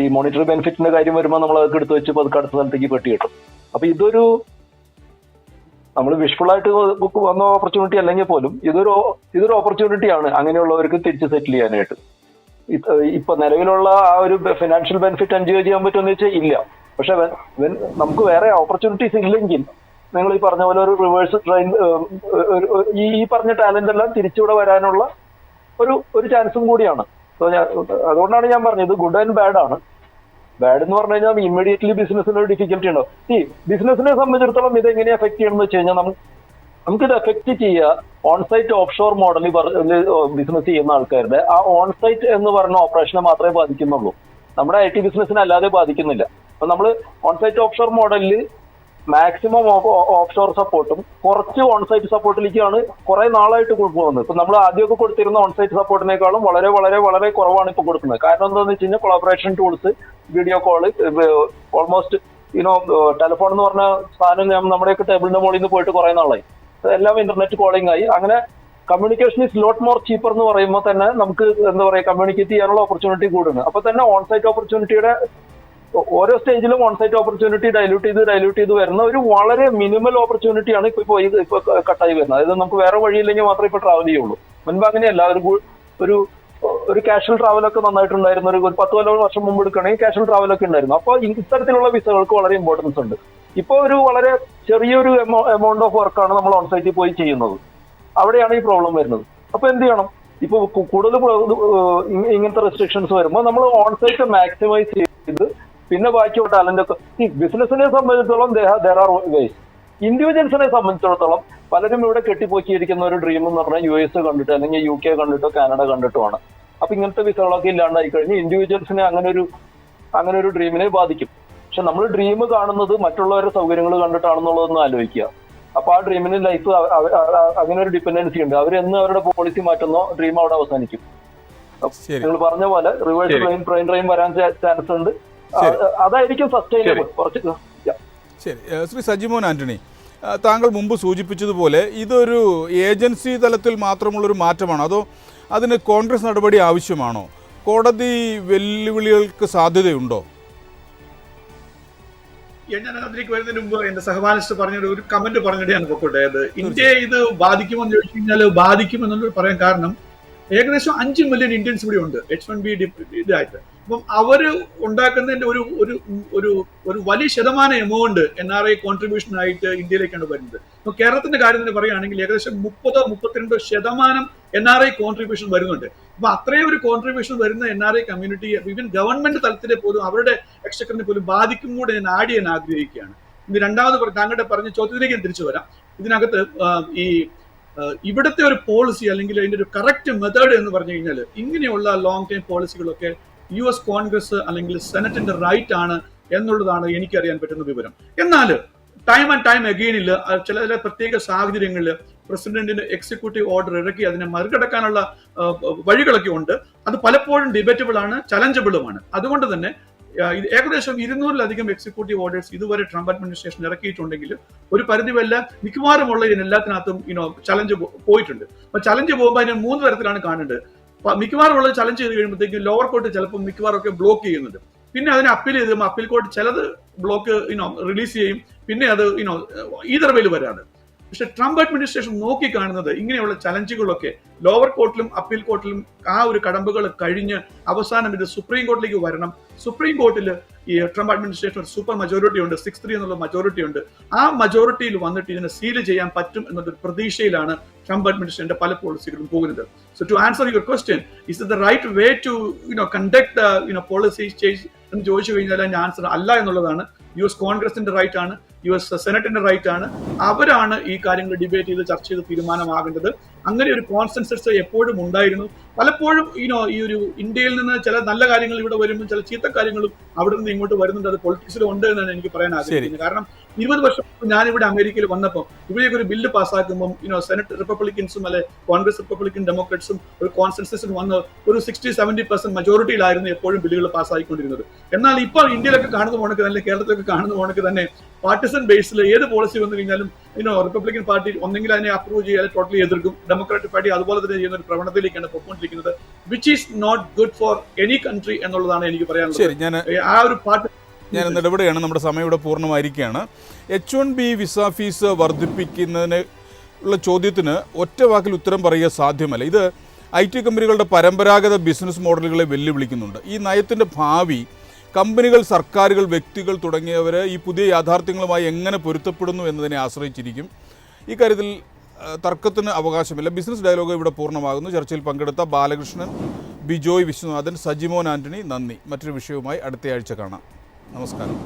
ഈ മോണിറ്ററി ബെനിഫിറ്റിന്റെ കാര്യം വരുമ്പോൾ നമ്മൾ അതൊക്കെ എടുത്ത് വെച്ച് പതുക്കെ അടുത്ത സ്ഥലത്തേക്ക് പെട്ടി കിട്ടും. അപ്പൊ ഇതൊരു നമ്മൾ വിഷ്ഫുൾ ആയിട്ട് വന്ന ഓപ്പർച്യൂണിറ്റി അല്ലെങ്കിൽ പോലും ഇതൊരു ഓപ്പർച്യൂണിറ്റി ആണ് അങ്ങനെയുള്ളവർക്ക് തിരിച്ച് സെറ്റിൽ ചെയ്യാനായിട്ട്. ഇപ്പൊ നിലവിലുള്ള ആ ഒരു ഫിനാൻഷ്യൽ ബെനിഫിറ്റ് എൻജോയ് ചെയ്യാൻ പറ്റുമെന്ന് വെച്ചാൽ ഇല്ല. പക്ഷെ നമുക്ക് വേറെ ഓപ്പർച്യൂണിറ്റീസ് ഇല്ലെങ്കിൽ നിങ്ങൾ ഈ പറഞ്ഞ പോലെ ഒരു റിവേഴ്സ് ട്രെയിൻ ഈ പറഞ്ഞ ടാലന്റ് എല്ലാം തിരിച്ചിവിടെ വരാനുള്ള ഒരു ചാൻസും കൂടിയാണ്. അതുകൊണ്ടാണ് ഞാൻ പറഞ്ഞത് ഗുഡ് ആൻഡ് ബാഡ് ആണ്. ബാഡ് എന്ന് പറഞ്ഞു കഴിഞ്ഞാൽ ഇമ്മീഡിയറ്റ്ലി ബിസിനസ്സിന് ഒരു ഡിഫിക്കൽട്ടി ഉണ്ടാവും. ഈ ബിസിനസ്സിനെ സംബന്ധിച്ചിടത്തോളം ഇത് എങ്ങനെ എഫക്ട് ചെയ്യണമെന്ന് വെച്ച് കഴിഞ്ഞാൽ നമുക്കിത് എഫക്ട് ചെയ്യുക ഓൺസൈറ്റ് ഓഫ്ഷോർ മോഡലിൽ ബിസിനസ് ചെയ്യുന്ന ആൾക്കാരുടെ ആ ഓൺസൈറ്റ് എന്ന് പറഞ്ഞ ഓപ്പറേഷനെ മാത്രമേ ബാധിക്കുന്നുള്ളൂ. നമ്മുടെ IT ബിസിനസ്സിനെ അല്ലാതെ ബാധിക്കുന്നില്ല. അപ്പൊ നമ്മൾ ഓൺസൈറ്റ് ഓഫ്ഷോർ മോഡലിൽ മാക്സിമം ഓഫ്ഷോർ സപ്പോർട്ടും കുറച്ച് ഓൺസൈറ്റ് സപ്പോർട്ടിലേക്കാണ് കുറെ നാളായിട്ട് പോകുന്നത്. ഇപ്പൊ നമ്മൾ ആദ്യമൊക്കെ കൊടുത്തിരുന്ന ഓൺസൈറ്റ് സപ്പോർട്ടിനേക്കാളും വളരെ വളരെ വളരെ കുറവാണ് ഇപ്പൊ കൊടുക്കുന്നത്. കാരണം എന്താണെന്ന് വെച്ച് കഴിഞ്ഞാൽ collaboration tools, video call, almost telephone എന്ന് പറഞ്ഞ സാധനം നമ്മുടെയൊക്കെ ടേബിളിന്റെ മുകളിൽ നിന്ന് പോയിട്ട് കുറെ നാളായി. എല്ലാം ഇന്റർനെറ്റ് കോളിംഗ് ആയി. അങ്ങനെ communication is lot more cheaper എന്ന് പറയുമ്പോൾ തന്നെ നമുക്ക് എന്താ പറയുക കമ്മ്യൂണിക്കേറ്റ് ചെയ്യാനുള്ള ഓപ്പർച്യൂണിറ്റി കൂടുന്നു. അപ്പൊ തന്നെ ഓൺസൈറ്റ് ഓപ്പർച്യൂണിറ്റിയുടെ ഓരോ സ്റ്റേജിലും ഓൺസൈറ്റ് ഓപ്പർച്യൂണിറ്റി ഡൈല്യൂട്ട് ചെയ്ത് വരുന്ന ഒരു വളരെ മിനിമൽ ഓപ്പർച്യൂണിറ്റിയാണ് ഇപ്പൊ കട്ടായി വരുന്നത്. അതായത് നമുക്ക് വേറെ വഴിയില്ലെങ്കിൽ മാത്രമേ ഇപ്പൊ ട്രാവൽ ചെയ്യുള്ളൂ. മുൻപ് അങ്ങനെയല്ല. ഒരു കാഷ്വൽ ട്രാവലൊക്കെ നന്നായിട്ടുണ്ടായിരുന്നു. ഒരു 10 വർഷം മുമ്പ് എടുക്കുകയാണെങ്കിൽ കാഷ്വൽ ട്രാവലൊക്കെ ഉണ്ടായിരുന്നു. അപ്പോൾ ഇത്തരത്തിലുള്ള വിസകൾക്ക് വളരെ ഇമ്പോർട്ടൻസ് ഉണ്ട്. ഇപ്പോൾ ഒരു വളരെ ചെറിയൊരു എമൗണ്ട് ഓഫ് വർക്കാണ് നമ്മൾ ഓൺസൈറ്റിൽ പോയി ചെയ്യുന്നത്. അവിടെയാണ് ഈ പ്രോബ്ലം വരുന്നത്. അപ്പൊ എന്ത് ചെയ്യണം? ഇപ്പൊ കൂടുതൽ ഇങ്ങനത്തെ റെസ്ട്രിക്ഷൻസ് വരുമ്പോൾ നമ്മൾ ഓൺസൈറ്റ് മാക്സിമൈസ് ചെയ്ത് പിന്നെ ബാക്കിയുള്ള ടാലന്റ് ഒക്കെ ഈ ബിസിനസിനെ സംബന്ധിച്ചിടത്തോളം ദർ ആർ വേസ്. ഇൻഡിവിജ്വൽസിനെ സംബന്ധിച്ചിടത്തോളം പലരും ഇവിടെ കെട്ടിപ്പോക്കിയിരിക്കുന്ന ഒരു ഡ്രീം എന്ന് പറഞ്ഞാൽ US കണ്ടിട്ട് അല്ലെങ്കിൽ UK കണ്ടിട്ടോ കാനഡ കണ്ടിട്ടുമാണ്. അപ്പൊ ഇങ്ങനത്തെ വിസകളൊക്കെ ഇല്ലാണ്ടായി കഴിഞ്ഞ് ഇൻഡിവിജ്വൽസിനെ അങ്ങനെ ഒരു ഡ്രീമിനെ ബാധിക്കും. പക്ഷെ നമ്മൾ ഡ്രീം കാണുന്നത് മറ്റുള്ളവരുടെ സൗകര്യങ്ങൾ കണ്ടിട്ടാണെന്നുള്ളതൊന്ന് ആലോചിക്കുക. അപ്പൊ ആ ഡ്രീമിന് ലൈഫ് അങ്ങനെ ഒരു ഡിപ്പെൻഡൻസി ഉണ്ട്. അവരെന്ന് അവരുടെ പോളിസി മാറ്റുന്നോ ഡ്രീം അവിടെ അവസാനിക്കും. നിങ്ങൾ പറഞ്ഞ പോലെ റിവേഴ്സ് ട്രെയിൻ ഡ്രീം വരാൻ ചാൻസ് ഉണ്ട്. അതായിരിക്കും സസ്റ്റൈനബിൾ കുറച്ച്. ശരി, ശ്രീ സജിമോൻ ആന്റണി, താങ്കൾ മുമ്പ് സൂചിപ്പിച്ചതുപോലെ ഇതൊരു ഏജൻസി തലത്തിൽ മാത്രമുള്ളൊരു മാറ്റമാണോ അതോ അതിന് കോൺഗ്രസ് നടപടി ആവശ്യമാണോ? കോടതി വെല്ലുവിളികൾക്ക് സാധ്യതയുണ്ടോ? ഞാൻ അതിലേക്ക് വരുന്നതിന് മുമ്പ് എന്റെ സഹപാലിസ്റ്റ് പറഞ്ഞ ഒരു കമന്റ് പറഞ്ഞിട്ട് ഞാൻ പൊക്കോട്ടെ. ഇന്ത്യയെ ഇത് ബാധിക്കുമെന്ന് ചോദിച്ചു കഴിഞ്ഞാൽ ബാധിക്കുമെന്നുള്ളത് പറയാൻ കാരണം ഏകദേശം 5 മില്യൺ ഇന്ത്യൻസ് ഇവിടെ ഉണ്ട് H1B ഇതായിട്ട്. അപ്പം അവര് ഉണ്ടാക്കുന്നതിന്റെ ഒരു വലിയ ശതമാനം എമൗണ്ട് NRI കോൺട്രിബ്യൂഷൻ ആയിട്ട് ഇന്ത്യയിലേക്കാണ് വരുന്നത്. ഇപ്പൊ കേരളത്തിന്റെ കാര്യം തന്നെ പറയുകയാണെങ്കിൽ ഏകദേശം 30-32% NRI കോൺട്രിബ്യൂഷൻ വരുന്നുണ്ട്. അപ്പൊ അത്രയും ഒരു കോൺട്രിബ്യൂഷൻ വരുന്ന NRI കമ്മ്യൂണിറ്റി ഈവൻ ഗവൺമെന്റ് തലത്തിലെ പോലും അവരുടെ എക്സ്ചക്കറിനെ പോലും ബാധിക്കും കൂടെ ഞാൻ ആഡ് ചെയ്യാൻ ആഗ്രഹിക്കുകയാണ്. ഇനി രണ്ടാമത് താങ്കളുടെ പറഞ്ഞ ചോദ്യത്തിലേക്ക് ഞാൻ തിരിച്ചു വരാം. ഇതിനകത്ത് ഇവിടുത്തെ ഒരു പോളിസി അല്ലെങ്കിൽ അതിന്റെ ഒരു കറക്റ്റ് മെത്തേഡ് എന്ന് പറഞ്ഞു കഴിഞ്ഞാൽ ഇങ്ങനെയുള്ള ലോങ് ടൈം പോളിസികളൊക്കെ US കോൺഗ്രസ് അല്ലെങ്കിൽ സെനറ്റിന്റെ റൈറ്റ് ആണ് എന്നുള്ളതാണ് എനിക്കറിയാൻ പറ്റുന്ന വിവരം. എന്നാൽ ടൈം ആൻഡ് ടൈം അഗെയിനിൽ ചില പ്രത്യേക സാഹചര്യങ്ങളിൽ പ്രസിഡന്റിന്റെ എക്സിക്യൂട്ടീവ് ഓർഡർ ഇറക്കി അതിനെ മറികടക്കാനുള്ള വഴികളൊക്കെ ഉണ്ട്. അത് പലപ്പോഴും ഡിബേറ്റബിൾ ആണ്, ചലഞ്ചബിളുമാണ്. അതുകൊണ്ട് തന്നെ ഏകദേശം 200-ലധികം എക്സിക്യൂട്ടീവ് ഓർഡേഴ്സ് ഇതുവരെ ട്രംപ് അഡ്മിനിസ്ട്രേഷൻ ഇറക്കിയിട്ടുണ്ടെങ്കിൽ ഒരു പരിധിവല്ല മിക്കവാറുമുള്ള ഇതിനെല്ലാത്തിനകത്തും ചലഞ്ച് പോയിട്ടുണ്ട്. അപ്പൊ ചലഞ്ച് പോകുമ്പോൾ അതിനെ 3 തരത്തിലാണ് കാണേണ്ടത്. മിക്കവാറും ഉള്ളത് ചലഞ്ച് ചെയ്ത് കഴിയുമ്പോഴത്തേക്കും ലോവർ കോർട്ട് ചിലപ്പോൾ മിക്കവാറും ഒക്കെ ബ്ലോക്ക് ചെയ്യുന്നുണ്ട്. പിന്നെ അതിനെ അപ്പീൽ ചെയ്ത് അപ്പീൽ കോർട്ട് ചിലത് ബ്ലോക്ക് റിലീസ് ചെയ്യും. പിന്നെ അത് ഈതർ വരാണ്. പക്ഷെ ട്രംപ് അഡ്മിനിസ്ട്രേഷൻ നോക്കി കാണുന്നത് ഇങ്ങനെയുള്ള ചലഞ്ചുകളൊക്കെ ലോവർ കോർട്ടിലും അപ്പീൽ കോർട്ടിലും ആ ഒരു കടമ്പകൾ കഴിഞ്ഞ് അവസാനം ഇത് സുപ്രീം കോർട്ടിലേക്ക് വരണം. സുപ്രീം കോർട്ടിൽ ഈ ട്രംപ് അഡ്മിനിസ്ട്രേഷൻ ഒരു സൂപ്പർ മജോറിറ്റി ഉണ്ട്, 6-3 എന്നുള്ള മജോറിറ്റി ഉണ്ട്. ആ മജോറിറ്റിയിൽ വന്നിട്ട് ഇതിനെ സീൽ ചെയ്യാൻ പറ്റും എന്നൊരു പ്രതീക്ഷയിലാണ് ട്രംപ് അഡ്മിനിസ്ട്രേഷന്റെ പല പോളിസികളും പോകുന്നത്. So to answer your question, is it the right way to conduct policy change എന്ന് ചോദിച്ചു കഴിഞ്ഞാൽ അതിന്റെ ആൻസർ അല്ല എന്നുള്ളതാണ്. US കോൺഗ്രസിന്റെ റൈറ്റ് ആണ്, US സെനറ്റിന്റെ റൈറ്റ് ആണ്. അവരാണ് ഈ കാര്യങ്ങൾ ഡിബേറ്റ് ചെയ്ത് ചർച്ച ചെയ്ത് തീരുമാനമാകേണ്ടത്. അങ്ങനെ ഒരു കോൺസെൻസസ് എപ്പോഴും ഉണ്ടായിരുന്നു. പലപ്പോഴും ഈ ഒരു ഇന്ത്യയിൽ നിന്ന് ചില നല്ല കാര്യങ്ങൾ ഇവിടെ വരുമ്പോൾ ചില ചീത്ത കാര്യങ്ങളും അവിടെ നിന്ന് ഇങ്ങോട്ട് വരുന്നുണ്ട്. അത് പൊളിറ്റിക്സിലും ഉണ്ട് എന്നാണ് എനിക്ക് പറയാൻ ആഗ്രഹിക്കുന്നത്. കാരണം 20 വർഷം ഞാനിവിടെ അമേരിക്കയിൽ വന്നപ്പോൾ ഇവിടേക്ക് ഒരു ബില്ല് പാസ്സാക്കുമ്പോൾ സെനറ്റ് റിപ്പബ്ലിക്കൻസും അല്ലെ കോൺഗ്രസ് റിപ്പബ്ലിക്കൻ ഡെമോക്രാറ്റ്സും ഒരു കോൺസെൻസസിന് വന്ന് ഒരു 60-70% മജോറിറ്റിയിലായിരുന്നു എപ്പോഴും ബില്ലുകൾ പാസ്സായിക്കൊണ്ടിരുന്നത്. എന്നാൽ ഇപ്പോൾ ഇന്ത്യയിലൊക്കെ കാണുന്ന പോണക്ക് തന്നെ കേരളത്തിലൊക്കെ കാണുന്ന പോണക്ക് തന്നെ പാർട്ടിസൺ ബേസിൽ ഏത് പോളിസി വന്നു കഴിഞ്ഞാലും റിപ്പബ്ലിക്കൻ പാർട്ടി ഒന്നെങ്കിൽ അതിനെ അപ്രൂവ് ചെയ്യാൻ ടോട്ടലി എതിർക്കും. ഡെമോക്രാറ്റിക് പാർട്ടി അതുപോലെ തന്നെ ചെയ്യുന്ന ഒരു പ്രവണതയിലേക്കാണ് പൊയ്ക്കൊണ്ടിരിക്കുന്നത്. Which is not good for any country എന്നുള്ളതാണ് എനിക്ക് പറയാനുള്ളത്. ആ ഒരു പാർട്ടി ഞാൻ ഇടപെടുകയാണ്. നമ്മുടെ സമയം ഇവിടെ പൂർണ്ണമായിരിക്കുകയാണ്. H1B വിസ ഫീസ് വർദ്ധിപ്പിക്കുന്നതിന് ഉള്ള ചോദ്യത്തിന് ഒറ്റ വാക്കിൽ ഉത്തരം പറയുക സാധ്യമല്ല. ഇത് IT കമ്പനികളുടെ പരമ്പരാഗത ബിസിനസ് മോഡലുകളെ വെല്ലുവിളിക്കുന്നുണ്ട്. ഈ നയത്തിൻ്റെ ഭാവി കമ്പനികൾ, സർക്കാരുകൾ, വ്യക്തികൾ തുടങ്ങിയവർ ഈ പുതിയ യാഥാർത്ഥ്യങ്ങളുമായി എങ്ങനെ പൊരുത്തപ്പെടുന്നു എന്നതിനെ ആശ്രയിച്ചിരിക്കും. ഈ കാര്യത്തിൽ തർക്കത്തിന് അവകാശമില്ല. ബിസിനസ് ഡയലോഗ് ഇവിടെ പൂർണ്ണമാകുന്നു. ചർച്ചയിൽ പങ്കെടുത്ത ബാലകൃഷ്ണൻ, ബിജോയ് വിശ്വനാഥൻ, സജിമോൻ ആന്റണി, നന്ദി. മറ്റൊരു വിഷയവുമായി അടുത്തയാഴ്ച കാണാം. നമസ്കാരം.